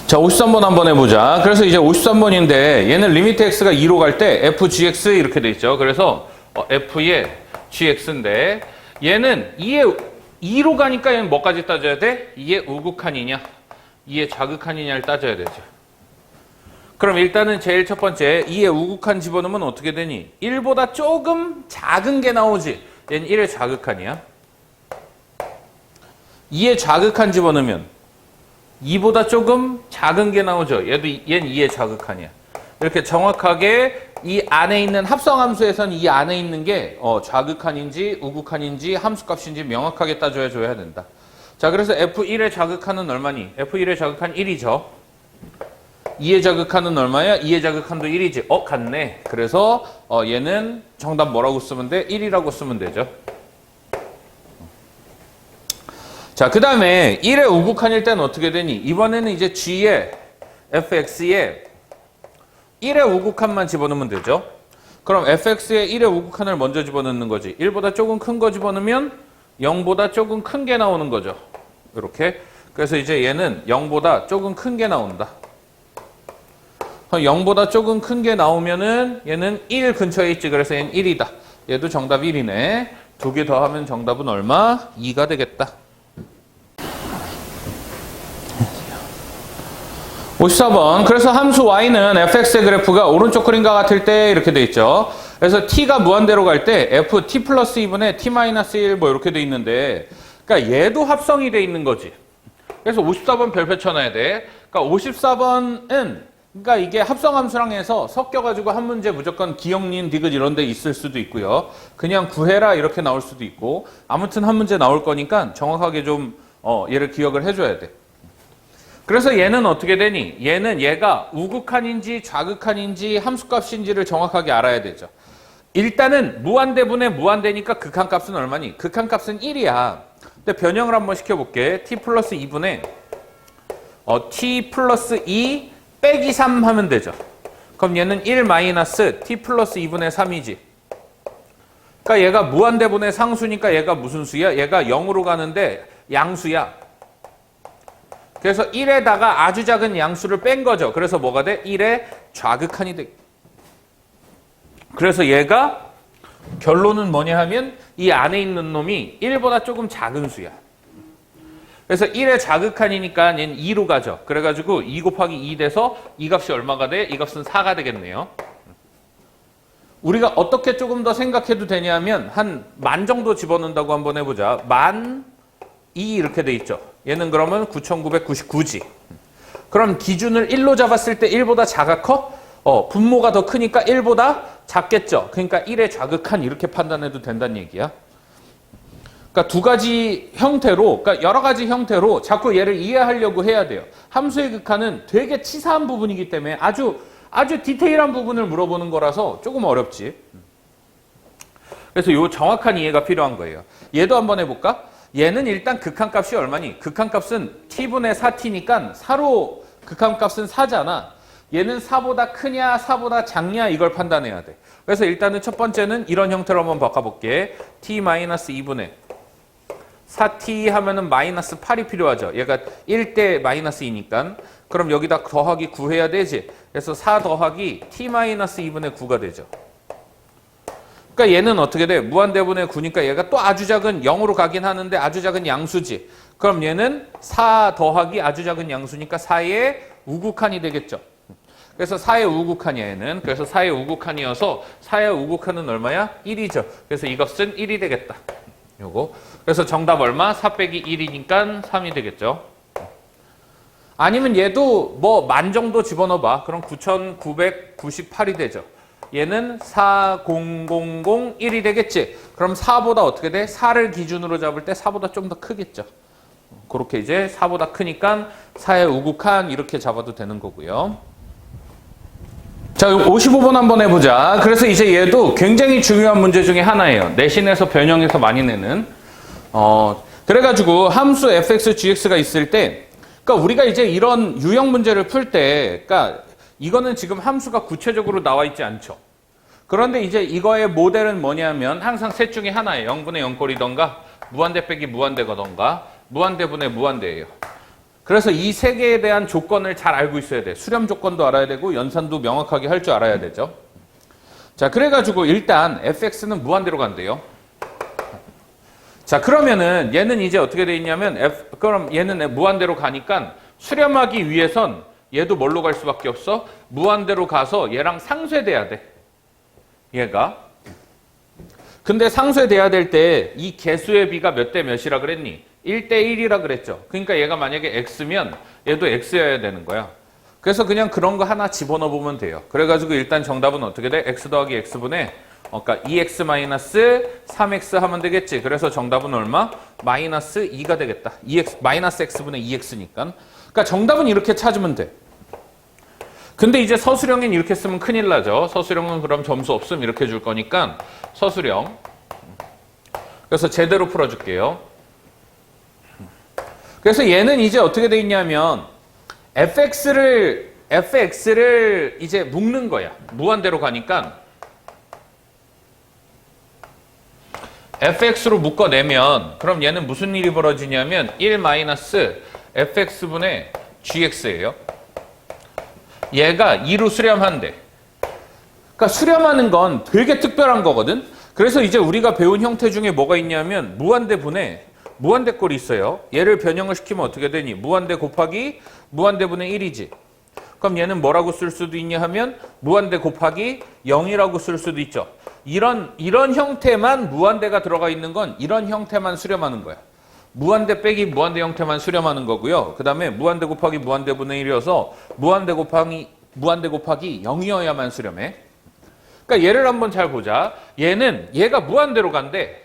자, 53번 한번 해보자. 그래서 이제 53번인데 얘는 리미트 x가 2로 갈 때 fgx 이렇게 돼 있죠. 그래서 f의 gx인데 얘는 2로 가니까 얘는 뭐까지 따져야 돼? 2의 우극한이냐 2의 좌극한이냐를 따져야 되죠. 그럼 일단은 제일 첫 번째 2의 우극한 집어넣으면 어떻게 되니? 1보다 조금 작은 게 나오지. 얘는 1의 좌극한이야. 2의 좌극한 집어넣으면 2보다 조금 작은 게 나오죠. 얘는 2의 좌극한이야. 이렇게 정확하게 이 안에 있는 합성함수에서는 이 안에 있는 게 좌극한인지 우극한인지 함수값인지 명확하게 따져줘야 된다. 자, 그래서 F1의 좌극한은 얼마니? F1의 좌극한 1이죠. 2의 좌극한은 얼마야? 2의 좌극한도 1이지. 같네. 그래서 얘는 정답 뭐라고 쓰면 돼? 1이라고 쓰면 되죠. 자, 그 다음에 1의 우극한일 때는 어떻게 되니? 이번에는 이제 G의 fx에 1의 우극한만 집어넣으면 되죠. 그럼 fx에 1의 우극한을 먼저 집어넣는 거지. 1보다 조금 큰 거 집어넣으면 0보다 조금 큰 게 나오는 거죠. 이렇게. 그래서 이제 얘는 0보다 조금 큰 게 나온다. 0보다 조금 큰 게 나오면은 얘는 1 근처에 있지. 그래서 얘는 1이다. 얘도 정답 1이네. 두 개 더하면 정답은 얼마? 2가 되겠다. 54번. 그래서 함수 y는 fx의 그래프가 오른쪽 그림과 같을 때 이렇게 돼 있죠. 그래서 t가 무한대로 갈 때 f t 플러스 2분의 t 마이너스 1 뭐 이렇게 돼 있는데, 그러니까 얘도 합성이 돼 있는 거지. 그래서 54번 별표 쳐놔야 돼. 그러니까 54번은 그러니까 이게 합성함수랑 해서 섞여가지고 한 문제 무조건 기억, 니은, 디귿 이런 데 있을 수도 있고요. 그냥 구해라 이렇게 나올 수도 있고 아무튼 한 문제 나올 거니까 정확하게 좀 얘를 기억을 해줘야 돼. 그래서 얘는 어떻게 되니? 얘는 얘가 우극한인지 좌극한인지 함수값인지를 정확하게 알아야 되죠. 일단은 무한대분의 무한대니까 극한값은 얼마니? 극한값은 1이야. 근데 변형을 한번 시켜볼게. t 플러스 2분의 t 플러스 2 빼기 3 하면 되죠. 그럼 얘는 1 마이너스 t 플러스 2분의 3이지. 그러니까 얘가 무한대분의 상수니까 얘가 무슨 수야? 얘가 0으로 가는데 양수야. 그래서 1에다가 아주 작은 양수를 뺀 거죠. 그래서 뭐가 돼? 1의 좌극한이 돼. 그래서 얘가 결론은 뭐냐 하면 이 안에 있는 놈이 1보다 조금 작은 수야. 그래서 1의 좌극한이니까 얘는 2로 가죠. 그래가지고 2 곱하기 2 돼서 이 값이 얼마가 돼? 이 값은 4가 되겠네요. 우리가 어떻게 조금 더 생각해도 되냐면 한 만 정도 집어넣는다고 한번 해보자. 10,000 2 이렇게 돼 있죠. 얘는 그러면 9,999지. 그럼 기준을 1로 잡았을 때 1보다 작아 커? 분모가 더 크니까 1보다 작겠죠. 그러니까 1의 좌극한 이렇게 판단해도 된다는 얘기야. 그러니까 두 가지 형태로, 그러니까 여러 가지 형태로 자꾸 얘를 이해하려고 해야 돼요. 함수의 극한은 되게 치사한 부분이기 때문에 아주 디테일한 부분을 물어보는 거라서 조금 어렵지. 그래서 요 정확한 이해가 필요한 거예요. 얘도 한번 해볼까? 얘는 일단 극한값이 얼마니? 극한값은 t분의 4t니까 4로 극한값은 4잖아. 얘는 4보다 크냐 4보다 작냐 이걸 판단해야 돼. 그래서 일단은 첫 번째는 이런 형태로 한번 바꿔볼게. t-2분의 4t 하면은 마이너스 8이 필요하죠. 얘가 1대 마이너스 2니까. 그럼 여기다 더하기 9 해야 되지. 그래서 4 더하기 t-2분의 9가 되죠. 그러니까 얘는 어떻게 돼? 무한대분의 9니까 얘가 또 아주 작은 0으로 가긴 하는데 아주 작은 양수지. 그럼 얘는 4 더하기 아주 작은 양수니까 4의 우극한이 되겠죠. 그래서 4의 우극한이야 얘는. 그래서 4의 우극한이어서 4의 우극한은 얼마야? 1이죠. 그래서 이 값은 1이 되겠다. 요거. 그래서 정답 얼마? 4 빼기 1이니까 3이 되겠죠. 아니면 얘도 뭐 만 정도 집어넣어봐. 그럼 9,998이 되죠. 얘는 4,0,0,1이 되겠지. 그럼 4보다 어떻게 돼? 4를 기준으로 잡을 때 4보다 좀 더 크겠죠. 그렇게 이제 4보다 크니까 4의 우극한 이렇게 잡아도 되는 거고요. 자, 55번 한번 해보자. 그래서 이제 얘도 굉장히 중요한 문제 중에 하나예요. 내신에서 변형해서 많이 내는. 그래가지고 함수 fx, gx가 있을 때, 그러니까 우리가 이제 이런 유형 문제를 풀 때, 그러니까 이거는 지금 함수가 구체적으로 나와 있지 않죠. 그런데 이제 이거의 모델은 뭐냐면 항상 셋 중에 하나예요. 0분의 0꼴이던가 무한대 빼기 무한대거던가 무한대분의 무한대예요. 그래서 이 세 개에 대한 조건을 잘 알고 있어야 돼. 수렴 조건도 알아야 되고 연산도 명확하게 할 줄 알아야 되죠. 자, 그래가지고 일단 fx는 무한대로 간대요. 자, 그러면은 얘는 이제 어떻게 돼 있냐면 그럼 얘는 무한대로 가니까 수렴하기 위해선 얘도 뭘로 갈 수밖에 없어? 무한대로 가서 얘랑 상쇄돼야 돼. 얘가. 근데 상쇄돼야 될 때 이 개수의 비가 몇 대 몇이라 그랬니? 1대 1이라 그랬죠. 그러니까 얘가 만약에 x면 얘도 x여야 되는 거야. 그래서 그냥 그런 거 하나 집어넣어 보면 돼요. 그래가지고 일단 정답은 어떻게 돼? x 더하기 x분의 그러니까 2x 마이너스 3x 하면 되겠지. 그래서 정답은 얼마? 마이너스 2가 되겠다. 2x 마이너스 x분의 2x니까. 그러니까 정답은 이렇게 찾으면 돼. 근데 이제 서술형엔 이렇게 쓰면 큰일 나죠. 서술형은 그럼 점수 없음 이렇게 줄 거니까 서술형. 그래서 제대로 풀어줄게요. 그래서 얘는 이제 어떻게 돼 있냐면 fx를 이제 묶는 거야. 무한대로 가니까 fx로 묶어내면 그럼 얘는 무슨 일이 벌어지냐면 1 마이너스 fx분의 gx예요. 얘가 2로 수렴한대. 그러니까 수렴하는 건 되게 특별한 거거든. 그래서 이제 우리가 배운 형태 중에 뭐가 있냐면 무한대분의 무한대꼴이 있어요. 얘를 변형을 시키면 어떻게 되니? 무한대 곱하기 무한대분의 1이지. 그럼 얘는 뭐라고 쓸 수도 있냐 하면 무한대 곱하기 0이라고 쓸 수도 있죠. 이런 형태만 무한대가 들어가 있는 건 이런 형태만 수렴하는 거야. 무한대 빼기 무한대 형태만 수렴하는 거고요. 그 다음에 무한대 곱하기 무한대분의 1이어서 무한대 곱하기 무한대 곱하기 0이어야만 수렴해. 그러니까 얘를 한번 잘 보자. 얘가 무한대로 간대.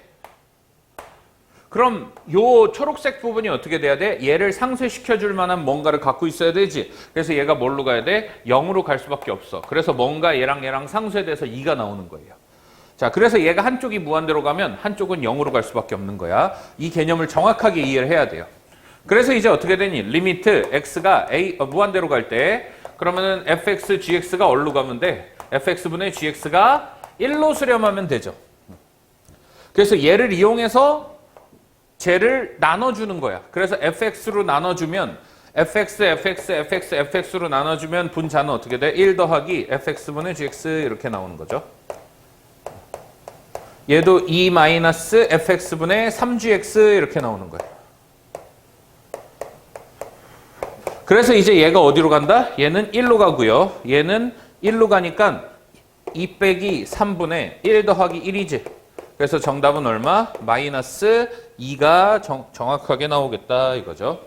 그럼 요 초록색 부분이 어떻게 돼야 돼? 얘를 상쇄시켜줄 만한 뭔가를 갖고 있어야 되지. 그래서 얘가 뭘로 가야 돼? 0으로 갈 수밖에 없어. 그래서 뭔가 얘랑 상쇄돼서 2가 나오는 거예요. 자, 그래서 얘가 한쪽이 무한대로 가면 한쪽은 0으로 갈 수밖에 없는 거야. 이 개념을 정확하게 이해를 해야 돼요. 그래서 이제 어떻게 되니? 리미트 x가 무한대로 갈 때 그러면은 fx, gx가 어디로 가면 돼? fx분의 gx가 1로 수렴하면 되죠. 그래서 얘를 이용해서 쟤를 나눠주는 거야. 그래서 fx로 나눠주면 fx로 나눠주면 분자는 어떻게 돼? 1 더하기 fx분의 gx 이렇게 나오는 거죠. 얘도 2 마이너스 fx분의 3gx 이렇게 나오는 거야. 그래서 이제 얘가 어디로 간다? 얘는 1로 가고요. 얘는 1로 가니까 2 빼기 3분의 1 더하기 1이지. 그래서 정답은 얼마? 마이너스 2가 정확하게 나오겠다 이거죠.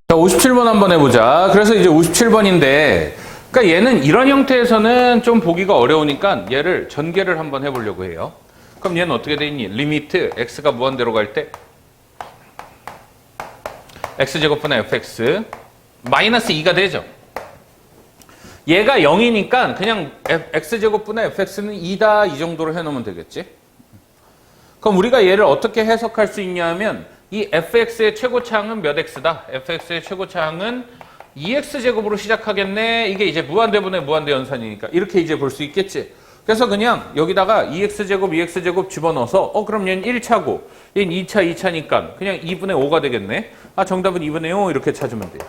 자, 57번 한번 해보자. 그래서 이제 57번인데 그러니까 얘는 이런 형태에서는 좀 보기가 어려우니까 얘를 전개를 한번 해보려고 해요. 그럼 얘는 어떻게 돼 있니? 리미트 x가 무한대로 갈 때 x제곱분의 fx 마이너스 2가 되죠. 얘가 0이니까 그냥 x제곱분의 fx는 2다 이 정도로 해놓으면 되겠지. 그럼 우리가 얘를 어떻게 해석할 수 있냐면 이 fx의 최고차항은 몇 x다? fx의 최고차항은 2x제곱으로 시작하겠네. 이게 이제 무한대분의 무한대 연산이니까 이렇게 이제 볼 수 있겠지. 그래서 그냥 여기다가 2x제곱 집어넣어서 그럼 얘는 1차고 얘는 2차니까 그냥 2분의 5가 되겠네. 정답은 2분의 5 이렇게 찾으면 돼요.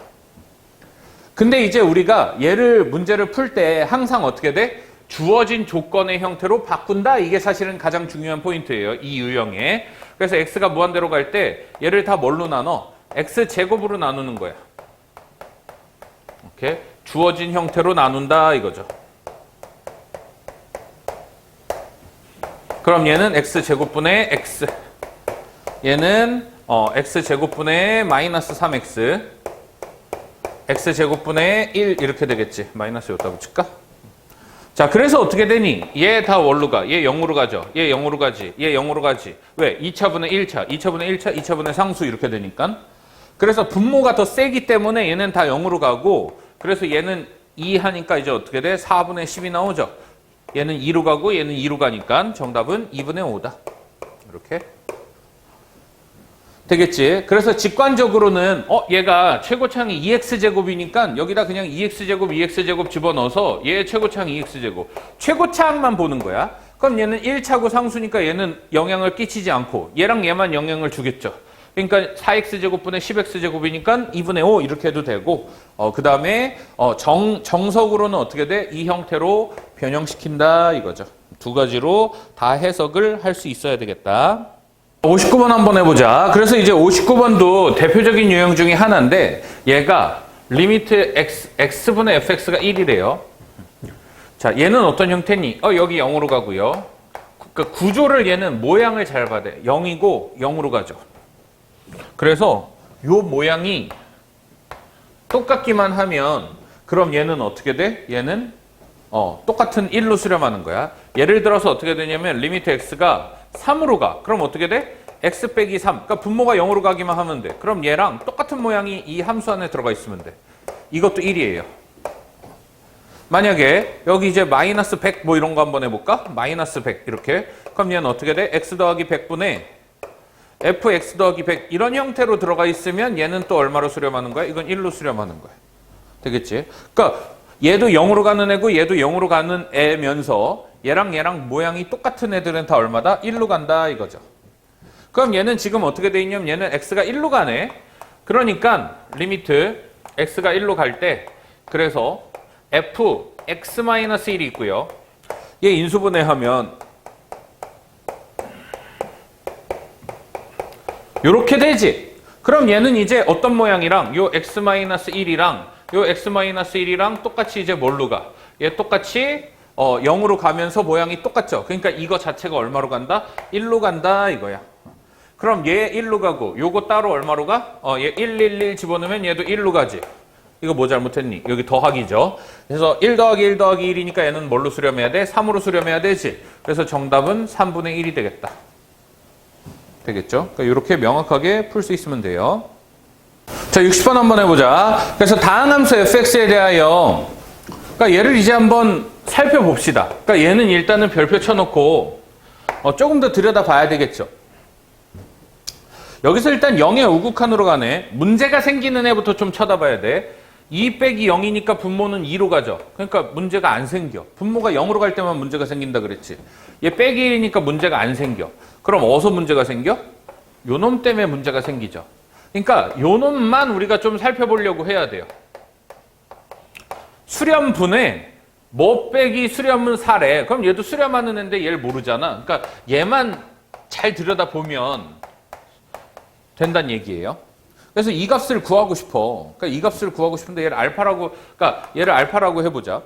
근데 이제 우리가 얘를 문제를 풀 때 항상 어떻게 돼? 주어진 조건의 형태로 바꾼다. 이게 사실은 가장 중요한 포인트예요. 이 유형에. 그래서 x가 무한대로 갈 때 얘를 다 뭘로 나눠? x제곱으로 나누는 거야. 이렇게 주어진 형태로 나눈다 이거죠. 그럼 얘는 x제곱분의 x. 얘는 x제곱분의 마이너스 3x. x제곱분의 1 이렇게 되겠지. 마이너스 여기다 붙일까? 자, 그래서 어떻게 되니? 얘 다 뭘로 가? 얘 0으로 가죠. 얘 0으로 가지. 얘 0으로 가지. 왜? 2차분의 1차, 2차분의 1차, 2차분의 상수 이렇게 되니까. 그래서 분모가 더 세기 때문에 얘는 다 0으로 가고 그래서 얘는 2 하니까 이제 어떻게 돼? 4분의 10이 나오죠. 얘는 2로 가고 얘는 2로 가니까 정답은 2분의 5다. 이렇게. 되겠지. 그래서 직관적으로는 얘가 최고차항이 2x제곱이니까 여기다 그냥 2x제곱 집어넣어서 얘의 최고차항 2x제곱. 최고차항만 보는 거야. 그럼 얘는 1차고 상수니까 얘는 영향을 끼치지 않고 얘랑 얘만 영향을 주겠죠. 그러니까 4x제곱분의 10x제곱이니까 2분의 5 이렇게 해도 되고 그 다음에 정석으로는 어떻게 돼? 이 형태로 변형시킨다 이거죠. 두 가지로 다 해석을 할 수 있어야 되겠다. 59번 한번 해보자. 그래서 이제 59번도 대표적인 유형 중에 하나인데 얘가 리미트 x분의 fx가 1이래요. 자, 얘는 어떤 형태니? 여기 0으로 가고요. 그러니까 구조를 얘는 모양을 잘 봐야 돼. 0이고 0으로 가죠. 그래서 요 모양이 똑같기만 하면 그럼 얘는 어떻게 돼? 얘는 똑같은 1로 수렴하는 거야. 예를 들어서 어떻게 되냐면 리미트 x가 3으로 가. 그럼 어떻게 돼? x 빼기 3. 그러니까 분모가 0으로 가기만 하면 돼. 그럼 얘랑 똑같은 모양이 이 함수 안에 들어가 있으면 돼. 이것도 1이에요. 만약에 여기 이제 마이너스 100 뭐 이런 거 한번 해볼까? 마이너스 100 이렇게. 그럼 얘는 어떻게 돼? x 더하기 100분의 fx 더하기 100 이런 형태로 들어가 있으면 얘는 또 얼마로 수렴하는 거야? 이건 1로 수렴하는 거야. 되겠지? 그러니까 얘도 0으로 가는 애고 얘도 0으로 가는 애면서 얘랑 모양이 똑같은 애들은 다 얼마다? 1로 간다 이거죠. 그럼 얘는 지금 어떻게 돼 있냐면 얘는 x가 1로 가네. 그러니까 리미트 x가 1로 갈 때 그래서 fx-1이 있고요. 얘 인수분해하면 요렇게 되지. 그럼 얘는 이제 어떤 모양이랑 요 x-1이랑 요 x-1이랑 똑같이 이제 뭘로 가? 얘 똑같이 0으로 가면서 모양이 똑같죠. 그러니까 이거 자체가 얼마로 간다? 1로 간다 이거야. 그럼 얘 1로 가고 요거 따로 얼마로 가? 얘 1, 1, 1 집어넣으면 얘도 1로 가지. 이거 뭐 잘못했니? 여기 더하기죠. 그래서 1 더하기 1 더하기 1이니까 얘는 뭘로 수렴해야 돼? 3으로 수렴해야 되지. 그래서 정답은 3분의 1이 되겠다. 되겠죠? 그러니까 이렇게 명확하게 풀 수 있으면 돼요. 자, 60번 한번 해보자. 그래서 다항함수 fx에 대하여 그러니까 얘를 이제 한번 살펴봅시다. 그러니까 얘는 일단은 별표 쳐놓고 조금 더 들여다봐야 되겠죠. 여기서 일단 0의 우극한으로 가네. 문제가 생기는 애부터 좀 쳐다봐야 돼. 2 빼기 0이니까 분모는 2로 가죠. 그러니까 문제가 안 생겨. 분모가 0으로 갈 때만 문제가 생긴다 그랬지. 얘 빼기 1이니까 문제가 안 생겨. 그럼 어디서 문제가 생겨? 요놈 때문에 문제가 생기죠. 그러니까 요놈만 우리가 좀 살펴보려고 해야 돼요. 수렴분에 뭐 빼기 수렴은 4래. 그럼 얘도 수렴하는 애인데 얘를 모르잖아. 그러니까 얘만 잘 들여다보면 된다는 얘기예요. 그래서 이 값을 구하고 싶어. 그러니까 이 값을 구하고 싶은데 얘를 알파라고, 그러니까 얘를 알파라고 해보자.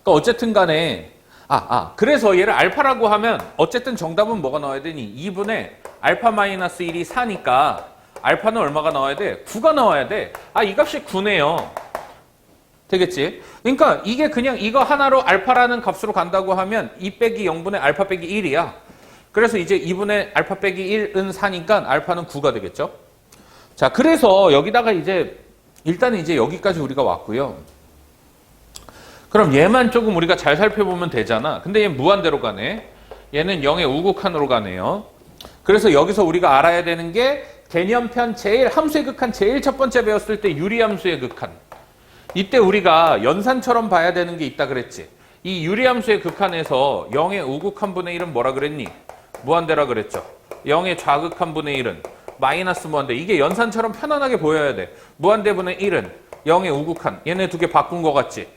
그러니까 어쨌든 간에 그래서 얘를 알파라고 하면 어쨌든 정답은 뭐가 나와야 되니? 2분의 알파 마이너스 1이 4니까 알파는 얼마가 나와야 돼? 9가 나와야 돼. 이 값이 9네요. 되겠지? 그러니까 이게 그냥 이거 하나로 알파라는 값으로 간다고 하면 2 빼기 0분의 알파 빼기 1이야. 그래서 이제 2분의 알파 빼기 1은 4니까 알파는 9가 되겠죠? 자, 그래서 여기다가 이제 일단은 이제 여기까지 우리가 왔고요. 그럼 얘만 조금 우리가 잘 살펴보면 되잖아. 근데 얘 무한대로 가네. 얘는 0의 우극한으로 가네요. 그래서 여기서 우리가 알아야 되는 게 개념편 제일 함수의 극한 제일 첫 번째 배웠을 때 유리함수의 극한. 이때 우리가 연산처럼 봐야 되는 게 있다 그랬지. 이 유리함수의 극한에서 0의 우극한분의 1은 뭐라 그랬니? 무한대라 그랬죠. 0의 좌극한분의 1은 마이너스 무한대. 이게 연산처럼 편안하게 보여야 돼. 무한대분의 1은 0의 우극한. 얘네 두 개 바꾼 거 같지?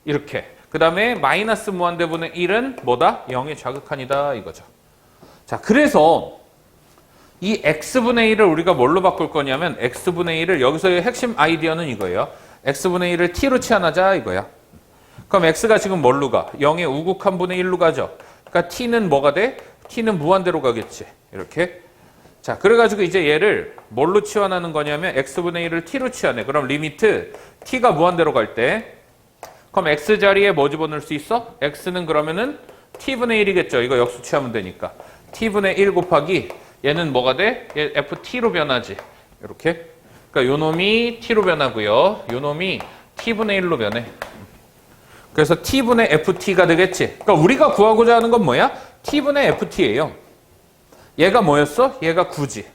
이렇게. 그 다음에 마이너스 무한대분의 1은 뭐다? 0의 좌극한이다 이거죠. 자, 그래서 이 x분의 1을 우리가 뭘로 바꿀 거냐면 x분의 1을 여기서의 핵심 아이디어는 이거예요. x분의 1을 t로 치환하자 이거야. 그럼 x가 지금 뭘로 가? 0의 우극한분의 1로 가죠. 그러니까 t는 뭐가 돼? t는 무한대로 가겠지. 이렇게. 자, 그래가지고 이제 얘를 뭘로 치환하는 거냐면 x분의 1을 t로 치환해. 그럼 리미트 t가 무한대로 갈 때 그럼 x 자리에 뭐 집어넣을 수 있어? x는 그러면은 t분의 1이겠죠. 이거 역수 취하면 되니까. t분의 1 곱하기 얘는 뭐가 돼? 얘 ft로 변하지. 이렇게. 그러니까 요 놈이 t로 변하고요. 요 놈이 t분의 1로 변해. 그래서 t분의 ft가 되겠지. 그러니까 우리가 구하고자 하는 건 뭐야? t분의 ft예요. 얘가 뭐였어? 얘가 9지.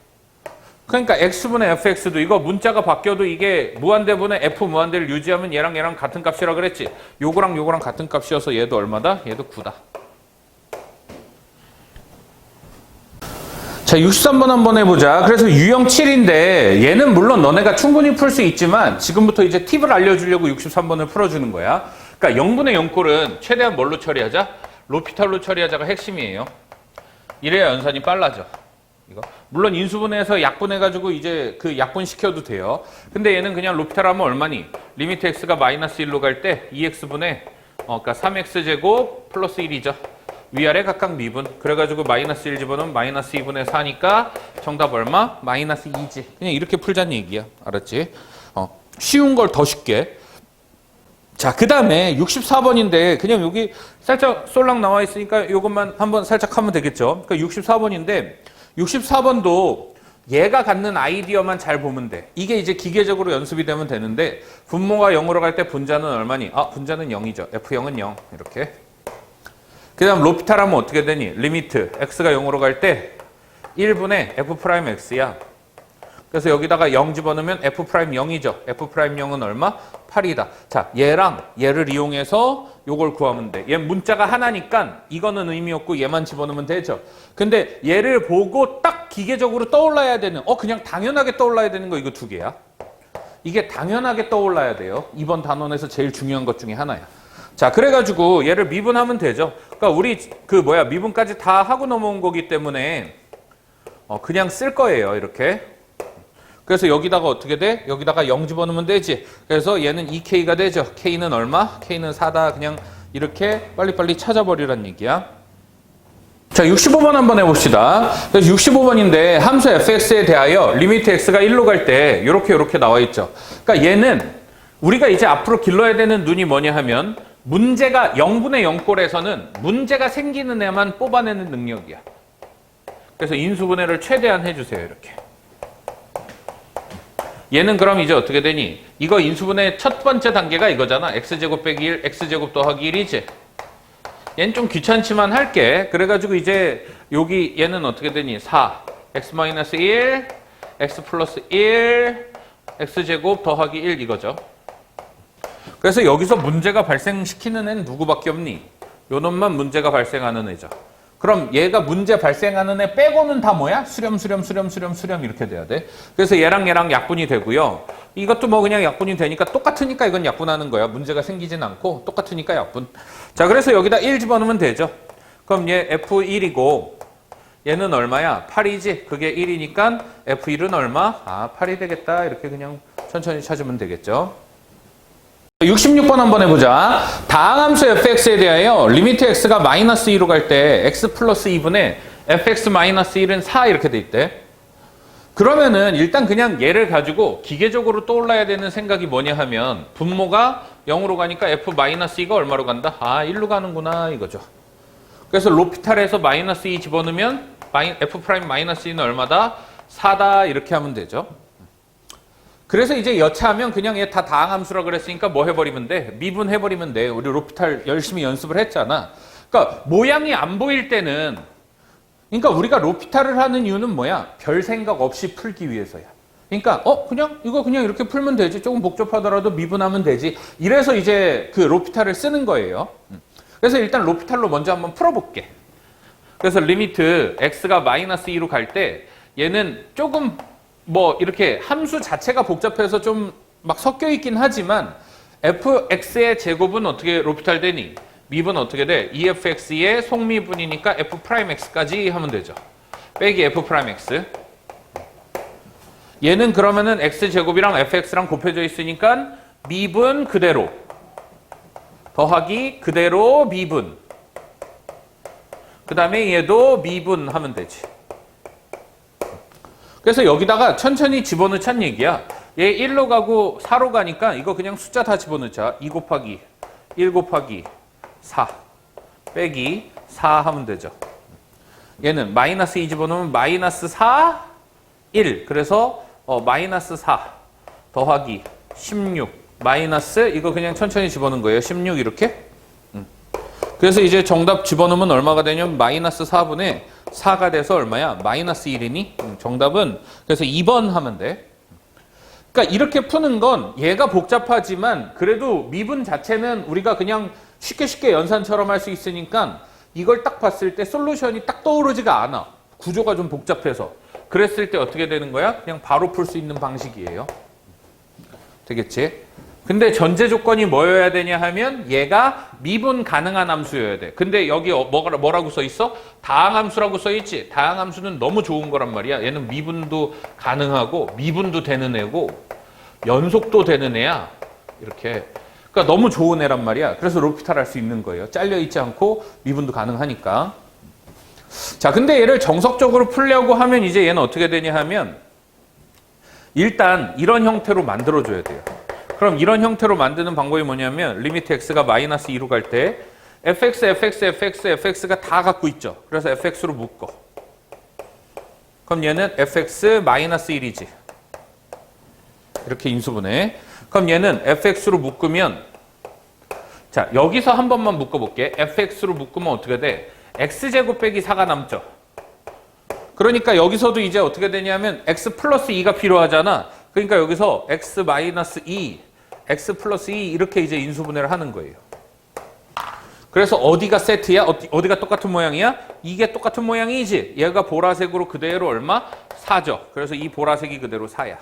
그러니까 x분의 fx도 이거 문자가 바뀌어도 이게 무한대분의 f 무한대를 유지하면 얘랑 얘랑 같은 값이라 그랬지. 요거랑 요거랑 같은 값이어서 얘도 얼마다? 얘도 9다. 자, 63번 한번 해보자. 그래서 유형 7인데 얘는 물론 너네가 충분히 풀 수 있지만 지금부터 이제 팁을 알려주려고 63번을 풀어주는 거야. 그러니까 0분의 0꼴은 최대한 뭘로 처리하자? 로피탈로 처리하자가 핵심이에요. 이래야 연산이 빨라져. 이거. 물론 인수분해해서 약분해가지고 이제 그 약분시켜도 돼요. 근데 얘는 그냥 로피탈 하면 얼마니? 리미트 x가 마이너스 1로 갈 때 2x분의 그러니까 3x제곱 플러스 1이죠. 위아래 각각 미분. 그래가지고 마이너스 1 집어넣으면 마이너스 2분의 4니까 정답 얼마? 마이너스 2지. 그냥 이렇게 풀자는 얘기야. 알았지? 쉬운 걸 더 쉽게. 자, 그 다음에 64번인데 그냥 여기 살짝 쏠랑 나와 있으니까 이것만 한번 살짝 하면 되겠죠. 그러니까 64번인데 64번도 얘가 갖는 아이디어만 잘 보면 돼. 이게 이제 기계적으로 연습이 되면 되는데 분모가 0으로 갈 때 분자는 얼마니? 분자는 0이죠. F0은 0. 이렇게. 그 다음 로피탈 하면 어떻게 되니? 리미트 x가 0으로 갈 때 1분의 f'x야. 그래서 여기다가 0 집어넣으면 f'0이죠. f'0은 얼마? 8이다. 자, 얘랑 얘를 이용해서 요걸 구하면 돼. 얘 문자가 하나니까 이거는 의미 없고 얘만 집어넣으면 되죠. 근데 얘를 보고 딱 기계적으로 떠올라야 되는 그냥 당연하게 떠올라야 되는 거 이거 두 개야. 이게 당연하게 떠올라야 돼요. 이번 단원에서 제일 중요한 것 중에 하나야. 자, 그래가지고 얘를 미분하면 되죠. 그러니까 우리 미분까지 다 하고 넘어온 거기 때문에 그냥 쓸 거예요. 이렇게. 그래서 여기다가 어떻게 돼? 여기다가 0 집어넣으면 되지. 그래서 얘는 2k가 되죠. k는 얼마? k는 4다. 그냥 이렇게 빨리빨리 찾아버리란 얘기야. 자, 65번 한번 해봅시다. 그래서 65번인데 함수 fx에 대하여 리미트 x가 1로 갈 때 이렇게 나와 있죠. 그러니까 얘는 우리가 이제 앞으로 길러야 되는 눈이 뭐냐 하면 문제가 0분의 0꼴에서는 문제가 생기는 애만 뽑아내는 능력이야. 그래서 인수분해를 최대한 해주세요. 이렇게. 얘는 그럼 이제 어떻게 되니? 이거 인수분해 첫 번째 단계가 이거잖아. x제곱 빼기 1, x제곱 더하기 1이지. 얘는 좀 귀찮지만 할게. 그래가지고 이제 여기 얘는 어떻게 되니? 4, x-1, x 플러스 1, x제곱 더하기 1 이거죠. 그래서 여기서 문제가 발생시키는 애는 누구밖에 없니? 요 놈만 문제가 발생하는 애죠. 그럼 얘가 문제 발생하는 애 빼고는 다 뭐야? 수렴 이렇게 돼야 돼. 그래서 얘랑 약분이 되고요. 이것도 뭐 그냥 약분이 되니까 똑같으니까 이건 약분하는 거야. 문제가 생기진 않고 똑같으니까 약분. 자, 그래서 여기다 1 집어넣으면 되죠. 그럼 얘 F1이고 얘는 얼마야? 8이지. 그게 1이니까 F1은 얼마? 아, 8이 되겠다. 이렇게 그냥 천천히 찾으면 되겠죠. 66번 한번 해보자. 다항함수 fx에 대하여 리미트 x가 마이너스 2로 갈 때 x 플러스 2분의 fx 마이너스 1은 4 이렇게 돼 있대. 그러면은 일단 그냥 얘를 가지고 기계적으로 떠올라야 되는 생각이 뭐냐 하면 분모가 0으로 가니까 f 마이너스 2가 얼마로 간다? 아, 1로 가는구나 이거죠. 그래서 로피탈에서 마이너스 2 집어넣으면 f 프라임 마이너스 2는 얼마다? 4다 이렇게 하면 되죠. 그래서 이제 여차하면 그냥 얘 다 다항함수라 그랬으니까 뭐 해버리면 돼? 미분해버리면 돼. 우리 로피탈 열심히 연습을 했잖아. 그러니까 모양이 안 보일 때는 그러니까 우리가 로피탈을 하는 이유는 뭐야? 별 생각 없이 풀기 위해서야. 그러니까 그냥 이거 그냥 이렇게 풀면 되지. 조금 복잡하더라도 미분하면 되지. 이래서 이제 그 로피탈을 쓰는 거예요. 그래서 일단 로피탈로 먼저 한번 풀어볼게. 그래서 리미트 x가 마이너스 2로 갈 때 얘는 조금 뭐 이렇게 함수 자체가 복잡해서 좀 막 섞여 있긴 하지만 fx의 제곱은 어떻게 로피탈 되니? 미분 어떻게 돼? efx의 속미분이니까 f 프라임 x까지 하면 되죠. 빼기 f 프라임 x. 얘는 그러면은 x 제곱이랑 fx랑 곱해져 있으니까 미분 그대로 더하기 그대로 미분. 그 다음에 얘도 미분 하면 되지. 그래서 여기다가 천천히 집어넣자는 얘기야. 얘 1로 가고 4로 가니까 이거 그냥 숫자 다 집어넣자. 2 곱하기 1 곱하기 4 빼기 4 하면 되죠. 얘는 마이너스 2 집어넣으면 마이너스 4, 1. 그래서 마이너스 4 더하기 16 마이너스 이거 그냥 천천히 집어넣은 거예요. 16 이렇게. 그래서 이제 정답 집어넣으면 얼마가 되냐면 마이너스 4분의 4가 돼서 얼마야? 마이너스 1이니? 정답은 그래서 2번 하면 돼. 그러니까 이렇게 푸는 건 얘가 복잡하지만 그래도 미분 자체는 우리가 그냥 쉽게 연산처럼 할 수 있으니까 이걸 딱 봤을 때 솔루션이 딱 떠오르지가 않아. 구조가 좀 복잡해서. 그랬을 때 어떻게 되는 거야? 그냥 바로 풀 수 있는 방식이에요. 되겠지? 근데 전제 조건이 뭐여야 되냐 하면 얘가 미분 가능한 함수여야 돼. 근데 여기 뭐라고 써 있어? 다항함수라고 써 있지. 다항함수는 너무 좋은 거란 말이야. 얘는 미분도 가능하고 미분도 되는 애고 연속도 되는 애야. 이렇게. 그러니까 너무 좋은 애란 말이야. 그래서 로피탈 할 수 있는 거예요. 잘려 있지 않고 미분도 가능하니까. 자, 근데 얘를 정석적으로 풀려고 하면 이제 얘는 어떻게 되냐 하면 일단 이런 형태로 만들어줘야 돼요. 그럼 이런 형태로 만드는 방법이 뭐냐면 리미트 x가 마이너스 2로 갈 때 fx가 다 갖고 있죠. 그래서 fx로 묶어. 그럼 얘는 fx 마이너스 1이지. 이렇게 인수분해. 그럼 얘는 fx로 묶으면 자 여기서 한 번만 묶어볼게. fx로 묶으면 어떻게 돼? x제곱 빼기 4가 남죠. 그러니까 여기서도 이제 어떻게 되냐면 x 플러스 2가 필요하잖아. 그러니까 여기서 x 마이너스 2 x 플러스 2 이렇게 이제 인수분해를 하는 거예요. 그래서 어디가 세트야? 어디가 똑같은 모양이야? 이게 똑같은 모양이지. 얘가 보라색으로 그대로 얼마? 4죠. 그래서 이 보라색이 그대로 4야.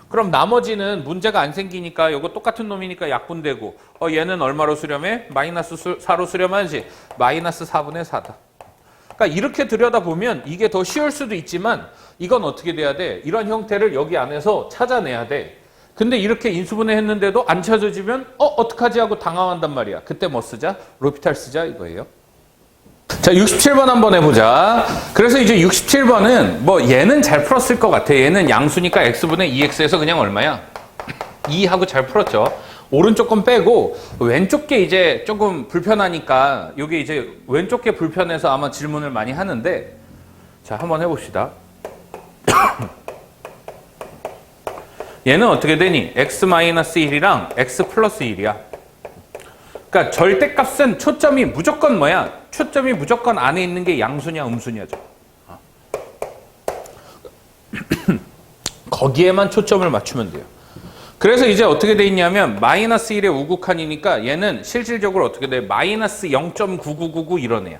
그럼 나머지는 문제가 안 생기니까 이거 똑같은 놈이니까 약분되고 얘는 얼마로 수렴해? 마이너스 4로 수렴하지. 마이너스 4분의 4다. 그러니까 이렇게 들여다보면 이게 더 쉬울 수도 있지만 이건 어떻게 돼야 돼? 이런 형태를 여기 안에서 찾아내야 돼. 근데 이렇게 인수분해 했는데도 안 찾아지면 어떡하지 하고 당황한단 말이야. 그때 뭐 쓰자? 로피탈 쓰자 이거예요. 자, 67번 한번 해보자. 그래서 이제 67번은 뭐 얘는 잘 풀었을 것 같아. 얘는 양수니까 x분의 2x에서 그냥 얼마야? 2하고 잘 풀었죠. 오른쪽 건 빼고 왼쪽 게 이제 조금 불편하니까 이게 이제 왼쪽 게 불편해서 아마 질문을 많이 하는데, 자, 한번 해봅시다. 얘는 어떻게 되니? x-1이랑 x 플러스 1이야. 그러니까 절대값은 초점이 무조건 뭐야? 초점이 무조건 안에 있는 게 양수냐 음수냐죠. 거기에만 초점을 맞추면 돼요. 그래서 이제 어떻게 돼 있냐면 마이너스 1의 우극한이니까 얘는 실질적으로 어떻게 돼? 마이너스 0.9999 이런 애야.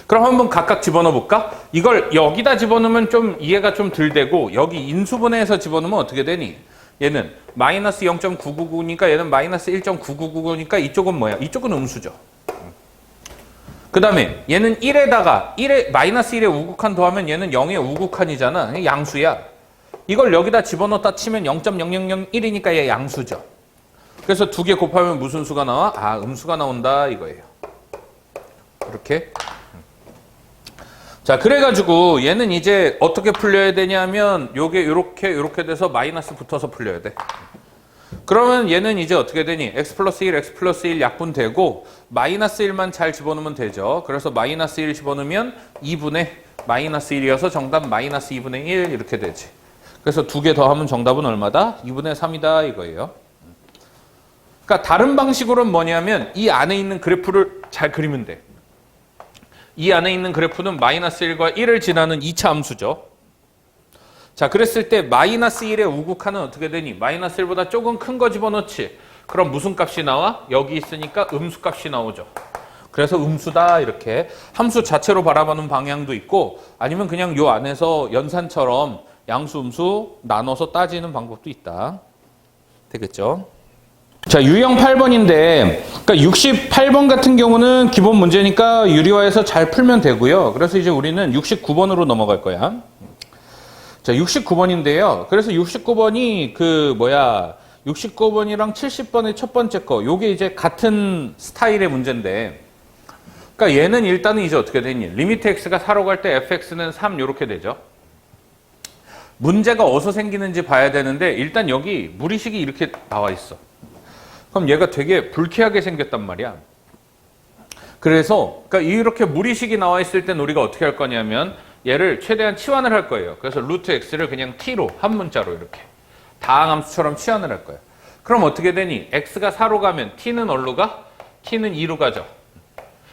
그럼 한번 각각 집어넣어 볼까? 이걸 여기다 집어넣으면 좀 이해가 좀 덜 되고, 여기 인수분해해서 집어넣으면 어떻게 되니? 얘는 마이너스 0.999니까 얘는 마이너스 1.9999니까 이쪽은 뭐야? 이쪽은 음수죠. 그 다음에 얘는 1에다가 마이너스 1에 우극한 더하면 얘는 0의 우극한이잖아. 양수야. 이걸 여기다 집어넣었다 치면 0.0001이니까 얘 양수죠. 그래서 두 개 곱하면 무슨 수가 나와? 아, 음수가 나온다 이거예요. 이렇게. 자, 그래가지고 얘는 이제 어떻게 풀려야 되냐면 요게 요렇게 돼서 마이너스 붙어서 풀려야 돼. 그러면 얘는 이제 어떻게 되니? x 플러스 1, x 플러스 1 약분되고 마이너스 1만 잘 집어넣으면 되죠. 그래서 마이너스 1 집어넣으면 2분의 마이너스 1이어서 정답 마이너스 2분의 1 이렇게 되지. 그래서 두 개 더하면 정답은 얼마다? 2분의 3이다 이거예요. 그러니까 다른 방식으로는 뭐냐면 이 안에 있는 그래프를 잘 그리면 돼. 이 안에 있는 그래프는 마이너스 1과 1을 지나는 2차 함수죠. 자, 그랬을 때 마이너스 1의 우극한은 어떻게 되니? 마이너스 1보다 조금 큰 거 집어넣지. 그럼 무슨 값이 나와? 여기 있으니까 음수 값이 나오죠. 그래서 음수다 이렇게. 함수 자체로 바라보는 방향도 있고, 아니면 그냥 요 안에서 연산처럼 양수 음수 나눠서 따지는 방법도 있다. 되겠죠? 자, 유형 8번인데, 그러니까 68번 같은 경우는 기본 문제니까 유리화해서 잘 풀면 되고요. 그래서 이제 우리는 69번으로 넘어갈 거야. 자, 69번인데요. 그래서 69번이 69번이랑 70번의 첫 번째 거, 요게 이제 같은 스타일의 문제인데, 그러니까 얘는 일단은 이제 어떻게 되니? 리미트 x가 4로 갈 때 fx는 3 요렇게 되죠. 문제가 어디서 생기는지 봐야 되는데, 일단 여기 무리식이 이렇게 나와 있어. 그럼 얘가 되게 불쾌하게 생겼단 말이야. 그래서 그러니까 이렇게 무리식이 나와 있을 땐 우리가 어떻게 할 거냐면 얘를 최대한 치환을 할 거예요. 그래서 루트 x를 그냥 t로 한 문자로 이렇게 다항함수처럼 치환을 할 거예요. 그럼 어떻게 되니? x가 4로 가면 t는 어디로 가? t는 2로 가죠.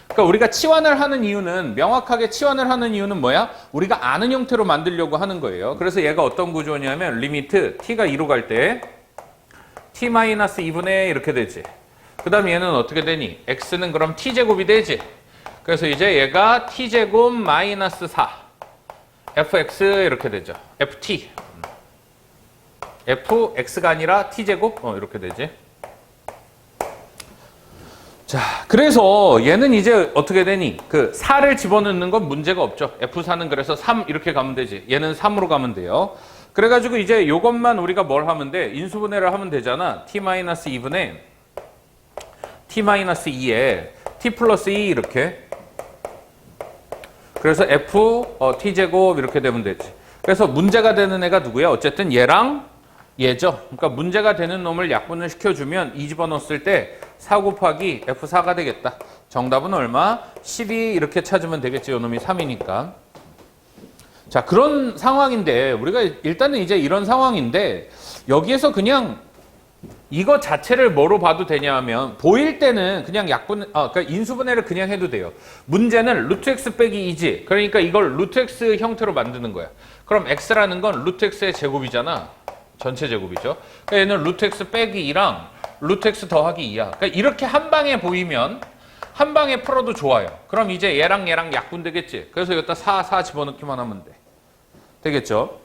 그러니까 우리가 치환을 하는 이유는, 명확하게 치환을 하는 이유는 뭐야? 우리가 아는 형태로 만들려고 하는 거예요. 그래서 얘가 어떤 구조냐면 리미트 t가 2로 갈 때 t-2분의 이렇게 되지. 그 다음에 얘는 어떻게 되니? x는 그럼 t제곱이 되지. 그래서 이제 얘가 t제곱 마이너스 4 fx 이렇게 되죠. ft fx가 아니라 t제곱 이렇게 되지. 자, 그래서 얘는 이제 어떻게 되니? 그 4를 집어넣는 건 문제가 없죠. f4는 그래서 3 이렇게 가면 되지. 얘는 3으로 가면 돼요. 그래가지고 이제 요것만 우리가 뭘 하면 돼? 인수분해를 하면 되잖아. t-2분의 t-2에 t 플러스 2 이렇게. 그래서 f t제곱 이렇게 되면 되지. 그래서 문제가 되는 애가 누구야? 어쨌든 얘랑 얘죠. 그러니까 문제가 되는 놈을 약분을 시켜주면 2 집어넣었을 때 4 곱하기 f4가 되겠다. 정답은 얼마? 12 이렇게 찾으면 되겠지. 요 놈이 3이니까. 자, 그런 상황인데 우리가 일단은 이제 이런 상황인데 여기에서 그냥 이거 자체를 뭐로 봐도 되냐 하면 보일 때는 그냥 그러니까 인수분해를 그냥 해도 돼요. 문제는 루트 x 빼기 2지. 그러니까 이걸 루트 x 형태로 만드는 거야. 그럼 x라는 건 루트 x의 제곱이잖아. 전체 제곱이죠. 그러니까 얘는 루트 x 빼기 2랑 루트 x 더하기 2야. 그러니까 이렇게 한 방에 보이면 한 방에 풀어도 좋아요. 그럼 이제 얘랑 약분 되겠지. 그래서 여기다 4 집어넣기만 하면 돼. 되겠죠?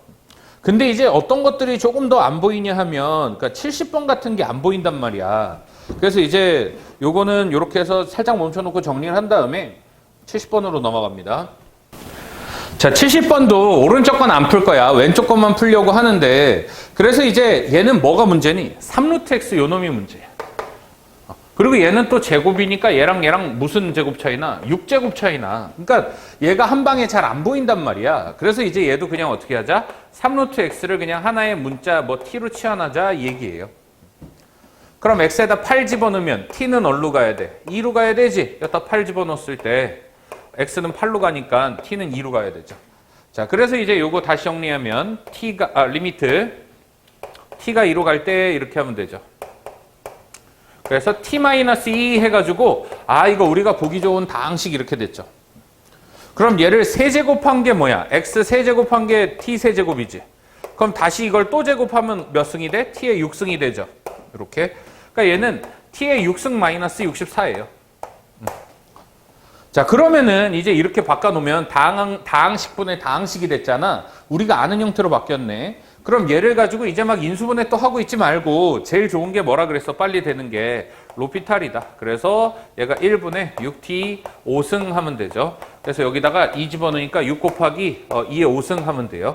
근데 이제 어떤 것들이 조금 더 안 보이냐 하면, 그러니까 70번 같은 게 안 보인단 말이야. 그래서 이제 요거는 요렇게 해서 살짝 멈춰놓고 정리를 한 다음에 70번으로 넘어갑니다. 자, 70번도 오른쪽 건 안 풀 거야. 왼쪽 것만 풀려고 하는데, 그래서 이제 얘는 뭐가 문제니? 3루트 x 요 놈이 문제야. 그리고 얘는 또 제곱이니까 얘랑 무슨 제곱 차이나? 6제곱 차이나. 그러니까 얘가 한 방에 잘 안 보인단 말이야. 그래서 이제 얘도 그냥 어떻게 하자? 3루트 x를 그냥 하나의 문자 뭐 t로 치환하자 이 얘기예요. 그럼 x에다 8 집어넣으면 t는 어디로 가야 돼? 2로 가야 되지. 여기다 8 집어넣었을 때 x는 8로 가니까 t는 2로 가야 되죠. 자, 그래서 이제 요거 다시 정리하면 리미트 t가 2로 갈 때 이렇게 하면 되죠. 그래서 t-2 해가지고 이거 우리가 보기 좋은 다항식 이렇게 됐죠. 그럼 얘를 세제곱한 게 뭐야? x 세제곱한 게 t 세제곱이지. 그럼 다시 이걸 또 제곱하면 몇 승이 돼? t의 6승이 되죠. 이렇게. 그러니까 얘는 t의 6승 마이너스 64예요. 자, 그러면은 이제 이렇게 바꿔놓으면 다항식분의 다항식이 됐잖아. 우리가 아는 형태로 바뀌었네. 그럼 얘를 가지고 이제 막 인수분해 또 하고 있지 말고 제일 좋은 게 뭐라 그랬어? 빨리 되는 게 로피탈이다. 그래서 얘가 1분의 6t 5승 하면 되죠. 그래서 여기다가 2 집어넣으니까 6 곱하기 2의 5승 하면 돼요.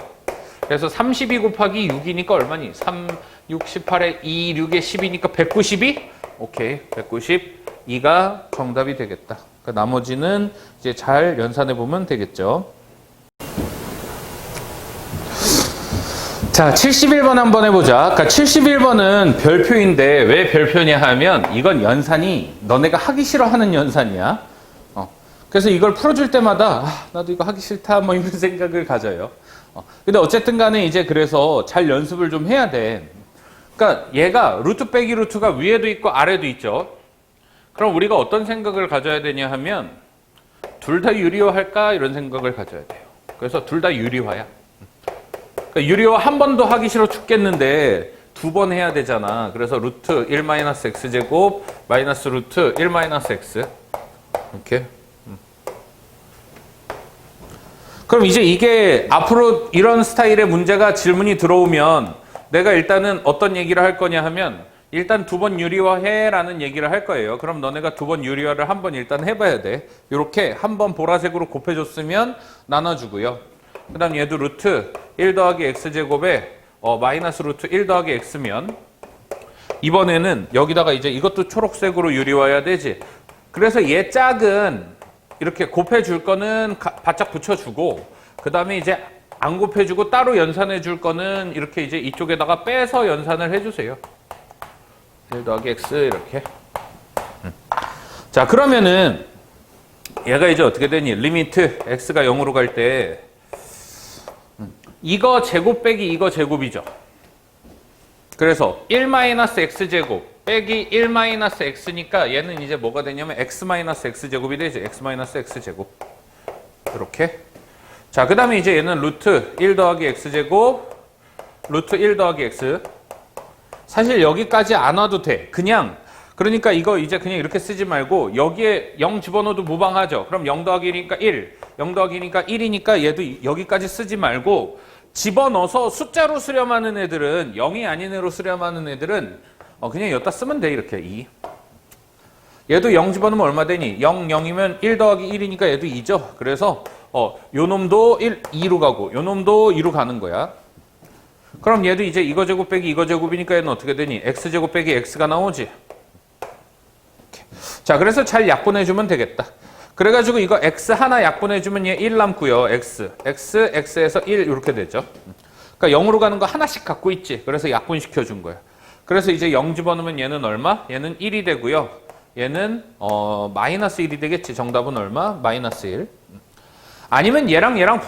그래서 32 곱하기 6이니까 얼마니? 3, 6, 18에 2, 6에 10이니까 192? 오케이. 192가 정답이 되겠다. 그러니까 나머지는 이제 잘 연산해 보면 되겠죠. 자, 71번 한번 해보자. 그러니까 71번은 별표인데 왜 별표냐 하면 이건 연산이 너네가 하기 싫어하는 연산이야. 그래서 이걸 풀어줄 때마다 나도 이거 하기 싫다 뭐 이런 생각을 가져요. 근데 어쨌든 간에 이제 그래서 잘 연습을 좀 해야 돼. 그러니까 얘가 루트 빼기 루트가 위에도 있고 아래도 있죠. 그럼 우리가 어떤 생각을 가져야 되냐 하면 둘 다 유리화할까 이런 생각을 가져야 돼요. 그래서 둘 다 유리화야. 그러니까 유리화 한 번도 하기 싫어 죽겠는데 두 번 해야 되잖아. 그래서 루트 1-x제곱 마이너스 루트 1-x 이렇게. 그럼 이제 이게 앞으로 이런 스타일의 문제가 질문이 들어오면 내가 일단은 어떤 얘기를 할 거냐 하면 일단 두 번 유리화해 라는 얘기를 할 거예요. 그럼 너네가 두 번 유리화를 한 번 일단 해봐야 돼. 이렇게 한 번 보라색으로 곱해줬으면 나눠주고요. 그 다음 얘도 루트 1 더하기 x제곱에 마이너스 루트 1 더하기 x면 이번에는 여기다가 이제 이것도 초록색으로 유리화해야 되지. 그래서 얘 짝은 이렇게 곱해줄 거는 바짝 붙여주고 그 다음에 이제 안 곱해주고 따로 연산해 줄 거는 이렇게 이제 이쪽에다가 빼서 연산을 해주세요. 1 더하기 x 이렇게. 자, 그러면은 얘가 이제 어떻게 되니? 리미트 x가 0으로 갈 때 이거 제곱 빼기 이거 제곱이죠. 그래서 1-x제곱 빼기 1-x니까 얘는 이제 뭐가 되냐면 x-x제곱이 되지. x-x제곱 이렇게. 자, 그 다음에 이제 얘는 루트 1 더하기 x제곱 루트 1 더하기 x. 사실 여기까지 안 와도 돼. 그냥 그러니까 이거 이제 그냥 이렇게 쓰지 말고 여기에 0 집어넣어도 무방하죠. 그럼 0 더하기 1이니까 1, 0 더하기 1이니까 1이니까 얘도 여기까지 쓰지 말고 집어넣어서 숫자로 수렴하는 애들은 0이 아닌 애로 수렴하는 애들은 그냥 여기다 쓰면 돼. 이렇게 2. 얘도 0 집어넣으면 얼마 되니? 0, 0이면 1 더하기 1이니까 얘도 2죠. 그래서 요 놈도 2로 가고 요 놈도 2로 가는 거야. 그럼 얘도 이제 이거 제곱 빼기 이거 제곱이니까 얘는 어떻게 되니? x제곱 빼기 x가 나오지. 이렇게. 자, 그래서 잘 약분해주면 되겠다. 그래가지고 이거 x 하나 약분해주면 얘 1 남고요. x에서 1 이렇게 되죠. 그러니까 0으로 가는 거 하나씩 갖고 있지. 그래서 약분시켜준 거야. 그래서 이제 0 집어넣으면 얘는 얼마? 얘는 1이 되고요. 얘는 마이너스 1이 되겠지. 정답은 얼마? 마이너스 1. 아니면 얘랑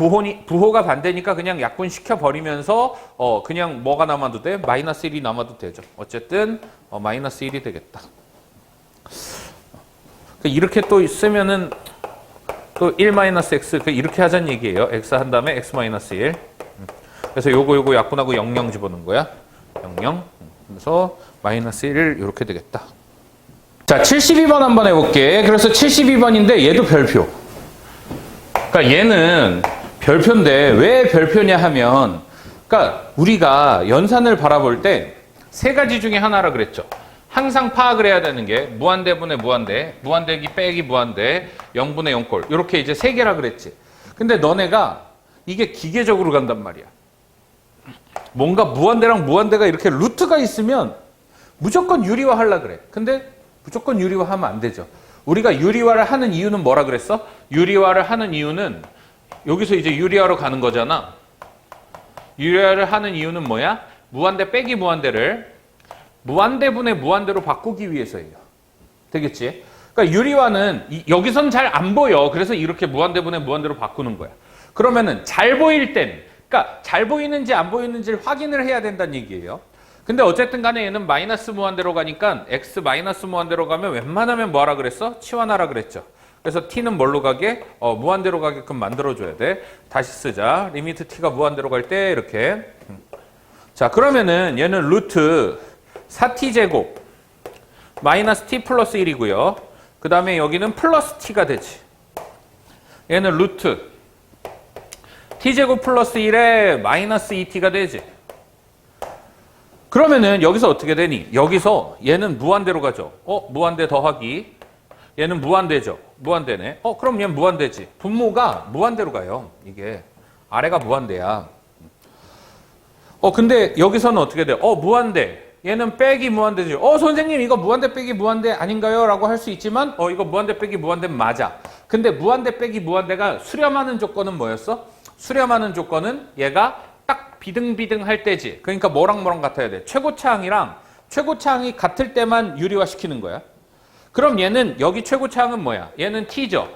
부호가 반대니까 그냥 약분시켜 버리면서 그냥 뭐가 남아도 돼? 마이너스 1이 남아도 되죠. 어쨌든 마이너스 1이 되겠다. 이렇게 또 쓰면은 또 1-x 이렇게 하자는 얘기예요. x 한 다음에 x-1. 그래서 요거 약분하고 0 집어넣은 거야. 0. 그래서 마이너스 1 이렇게 되겠다. 자, 72번 한번 해볼게. 그래서 72번인데 얘도 별표. 그러니까 얘는 별표인데 왜 별표냐 하면 그러니까 우리가 연산을 바라볼 때 세 가지 중에 하나라 그랬죠. 항상 파악을 해야 되는 게 무한대분의 무한대, 무한대기 빼기 무한대, 0분의 0꼴 이렇게 이제 세 개라 그랬지. 근데 너네가 이게 기계적으로 간단 말이야. 뭔가 무한대랑 무한대가 이렇게 루트가 있으면 무조건 유리화 하려고 그래. 근데 무조건 유리화하면 안 되죠. 우리가 유리화를 하는 이유는 뭐라 그랬어? 유리화를 하는 이유는 여기서 이제 유리화로 가는 거잖아. 유리화를 하는 이유는 뭐야? 무한대 빼기 무한대를 무한대분의 무한대로 바꾸기 위해서예요. 되겠지? 그러니까 유리화는 여기선 잘 안 보여. 그래서 이렇게 무한대분의 무한대로 바꾸는 거야. 그러면은 잘 보일 땐, 그러니까 잘 보이는지 안 보이는지를 확인을 해야 된다는 얘기예요. 근데 어쨌든 간에 얘는 마이너스 무한대로 가니까 x 마이너스 무한대로 가면 웬만하면 뭐 하라 그랬어? 치환하라 그랬죠. 그래서 t는 뭘로 가게? 무한대로 가게끔 만들어줘야 돼. 다시 쓰자. 리미트 t가 무한대로 갈 때 이렇게. 자, 그러면은 얘는 루트 4t제곱 마이너스 t 플러스 1이고요. 그 다음에 여기는 플러스 t가 되지. 얘는 루트 t제곱 플러스 1에 마이너스 2t가 되지. 그러면은 여기서 어떻게 되니? 여기서 얘는 무한대로 가죠. 무한대 더하기. 얘는 무한대죠. 무한대네. 그럼 얘는 무한대지. 분모가 무한대로 가요. 이게 아래가 무한대야. 근데 여기서는 어떻게 돼? 무한대. 얘는 빼기 무한대지. 선생님 이거 무한대 빼기 무한대 아닌가요? 라고 할 수 있지만 이거 무한대 빼기 무한대 맞아. 근데 무한대 빼기 무한대가 수렴하는 조건은 뭐였어? 수렴하는 조건은 얘가 딱 비등비등 할 때지. 그러니까 뭐랑 뭐랑 같아야 돼? 최고차항이랑 최고차항이 같을 때만 유리화 시키는 거야. 그럼 얘는 여기 최고차항은 뭐야? 얘는 t죠.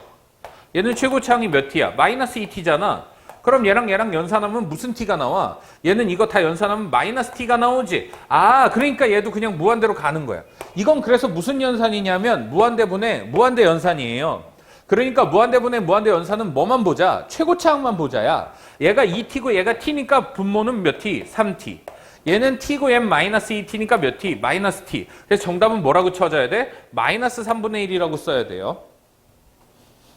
얘는 최고차항이 몇 t야? 마이너스 2t잖아. 그럼 얘랑 연산하면 무슨 t가 나와? 얘는 이거 다 연산하면 마이너스 t가 나오지. 그러니까 얘도 그냥 무한대로 가는 거야. 이건 그래서 무슨 연산이냐면 무한대분의 무한대 연산이에요. 그러니까 무한대분의 무한대 연산은 뭐만 보자? 최고차항만 보자야. 얘가 2t고 얘가 t니까 분모는 몇 t? 3t. 얘는 t고 얘는 마이너스 2t니까 몇 t? 마이너스 t. 그래서 정답은 뭐라고 쳐줘야 돼? 마이너스 3분의 1이라고 써야 돼요.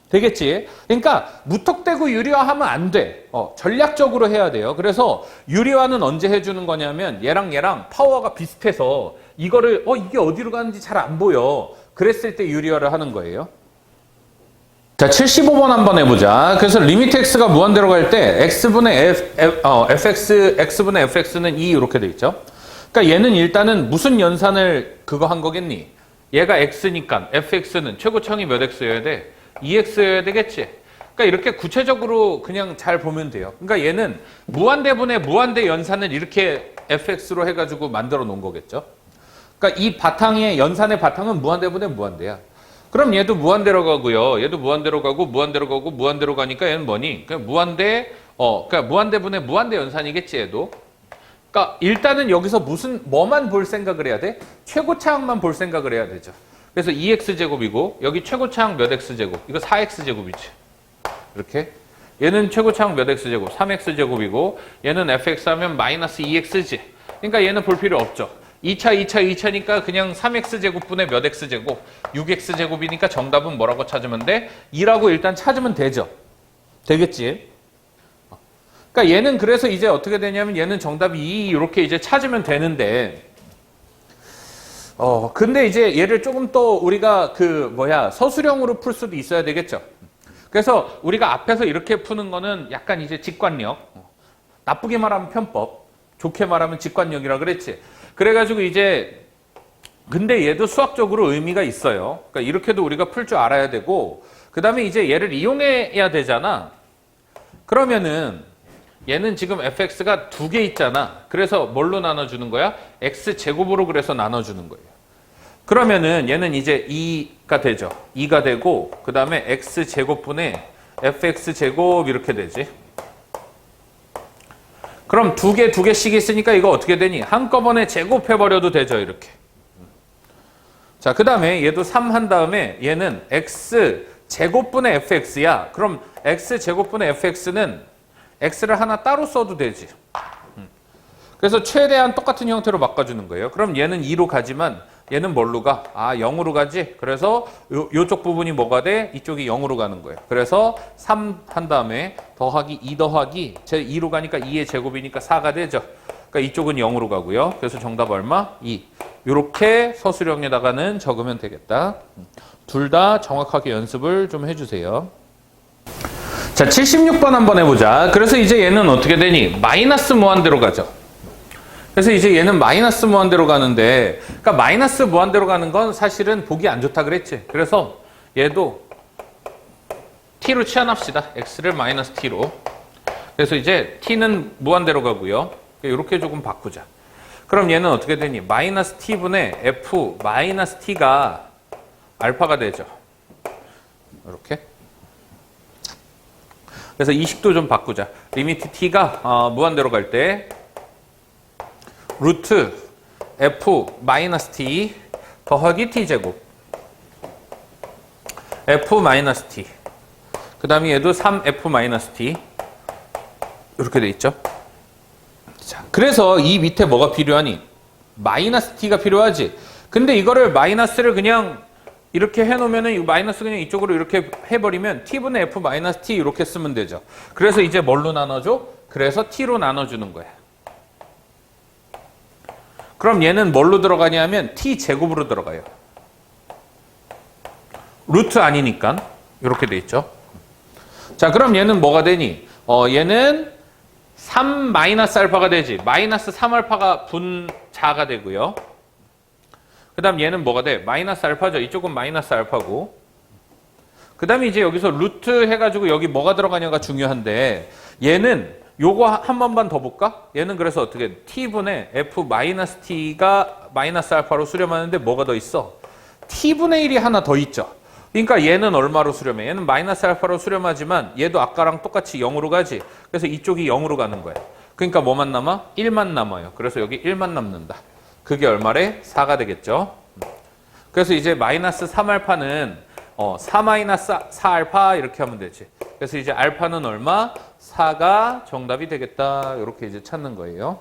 되겠지? 그러니까 무턱대고 유리화하면 안 돼. 전략적으로 해야 돼요. 그래서 유리화는 언제 해주는 거냐면 얘랑 파워가 비슷해서 이거를 이게 어디로 가는지 잘 안 보여. 그랬을 때 유리화를 하는 거예요. 자, 75번 한번 해보자. 그래서 리미트 x가 무한대로 갈 때 x분의 x분의 fx는 2 이렇게 돼 있죠. 그러니까 얘는 일단은 무슨 연산을 그거 한 거겠니? 얘가 x니까 fx는 최고차항이 몇 x여야 돼? 2x여야 되겠지. 그러니까 이렇게 구체적으로 그냥 잘 보면 돼요. 그러니까 얘는 무한대분의 무한대 연산을 이렇게 fx로 해가지고 만들어 놓은 거겠죠. 그러니까 이 바탕의 연산의 바탕은 무한대분의 무한대야. 그럼 얘도 무한대로 가고요. 얘도 무한대로 가고 무한대로 가고 무한대로 가니까 얘는 뭐니? 그냥 무한대 그러니까 무한대분의 무한대 연산이겠지 얘도. 그러니까 일단은 여기서 뭐만 볼 생각을 해야 돼? 최고차항만 볼 생각을 해야 되죠. 그래서 2x제곱이고 여기 최고차항 몇 x제곱? 이거 4x제곱이지. 이렇게. 얘는 최고차항 몇 x제곱? 3x제곱이고 얘는 fx 하면 마이너스 2x지. 그러니까 얘는 볼 필요 없죠. 2차니까 그냥 3x제곱분의 몇 x제곱? 6x제곱이니까 정답은 뭐라고 찾으면 돼? 2라고 일단 찾으면 되죠. 되겠지? 그러니까 얘는 그래서 이제 어떻게 되냐면 얘는 정답이 2 이렇게 이제 찾으면 되는데 근데 이제 얘를 조금 또 우리가 서술형으로 풀 수도 있어야 되겠죠. 그래서 우리가 앞에서 이렇게 푸는 거는 약간 이제 직관력. 나쁘게 말하면 편법. 좋게 말하면 직관력이라 그랬지. 그래가지고 이제 근데 얘도 수학적으로 의미가 있어요. 그러니까 이렇게도 우리가 풀 줄 알아야 되고 그 다음에 이제 얘를 이용해야 되잖아. 그러면은 얘는 지금 fx가 2개 있잖아. 그래서 뭘로 나눠주는 거야? x제곱으로 그래서 나눠주는 거예요. 그러면은 얘는 이제 2가 되죠. 2가 되고 그 다음에 x제곱분의 fx제곱 이렇게 되지. 그럼 2개씩 있으니까 이거 어떻게 되니? 한꺼번에 제곱해버려도 되죠. 이렇게. 자, 그 다음에 얘도 3 한 다음에 얘는 x제곱분의 fx야. 그럼 x제곱분의 fx는 x를 하나 따로 써도 되지. 그래서 최대한 똑같은 형태로 바꿔주는 거예요. 그럼 얘는 2로 가지만 얘는 뭘로 가? 0으로 가지? 그래서 요쪽 부분이 뭐가 돼? 이쪽이 0으로 가는 거예요. 그래서 3 한 다음에 더하기 2 더하기 2로 가니까 2의 제곱이니까 4가 되죠. 그러니까 이쪽은 0으로 가고요. 그래서 정답 얼마? 2. 이렇게 서술형에다가는 적으면 되겠다. 둘 다 정확하게 연습을 좀 해주세요. 자, 76번 한번 해보자. 그래서 이제 얘는 어떻게 되니? 마이너스 무한대로 가죠. 그래서 이제 얘는 마이너스 무한대로 가는데, 그러니까 마이너스 무한대로 가는 건 사실은 보기 안 좋다 그랬지. 그래서 얘도 t로 치환합시다. x를 마이너스 t로. 그래서 이제 t는 무한대로 가고요. 이렇게 조금 바꾸자. 그럼 얘는 어떻게 되니? 마이너스 t분의 f 마이너스 t가 알파가 되죠. 이렇게. 그래서 이 식도 좀 바꾸자. 리미트 t가 무한대로 갈 때 루트 f 마이너스 t 더하기 t제곱 f 마이너스 t 그 다음에 얘도 3f 마이너스 t 이렇게 돼 있죠. 자, 그래서 이 밑에 뭐가 필요하니? 마이너스 t가 필요하지. 근데 이거를 마이너스를 그냥 이렇게 해놓으면은 이 마이너스 그냥 이쪽으로 이렇게 해버리면 t분의 f 마이너스 t 이렇게 쓰면 되죠. 그래서 이제 뭘로 나눠줘? 그래서 t로 나눠주는 거야. 그럼 얘는 뭘로 들어가냐면 t 제곱으로 들어가요. 루트 아니니까 이렇게 돼 있죠. 자, 그럼 얘는 뭐가 되니? 얘는 3 마이너스 알파가 되지. 마이너스 3알파가 분자가 되고요. 그 다음 얘는 뭐가 돼? 마이너스 알파죠. 이쪽은 마이너스 알파고. 그 다음에 이제 여기서 루트 해가지고 여기 뭐가 들어가냐가 중요한데 얘는 요거 한 번만 더 볼까? 얘는 그래서 어떻게 t분의 f 마이너스 t가 마이너스 알파로 수렴하는데 뭐가 더 있어? t분의 1이 하나 더 있죠. 그러니까 얘는 얼마로 수렴해? 얘는 마이너스 알파로 수렴하지만 얘도 아까랑 똑같이 0으로 가지. 그래서 이쪽이 0으로 가는 거야. 그러니까 뭐만 남아? 1만 남아요. 그래서 여기 1만 남는다. 그게 얼마래? 4가 되겠죠. 그래서 이제 마이너스 3알파는 4 마이너스 4알파 이렇게 하면 되지. 그래서 이제 알파는 얼마? 4가 정답이 되겠다. 이렇게 이제 찾는 거예요.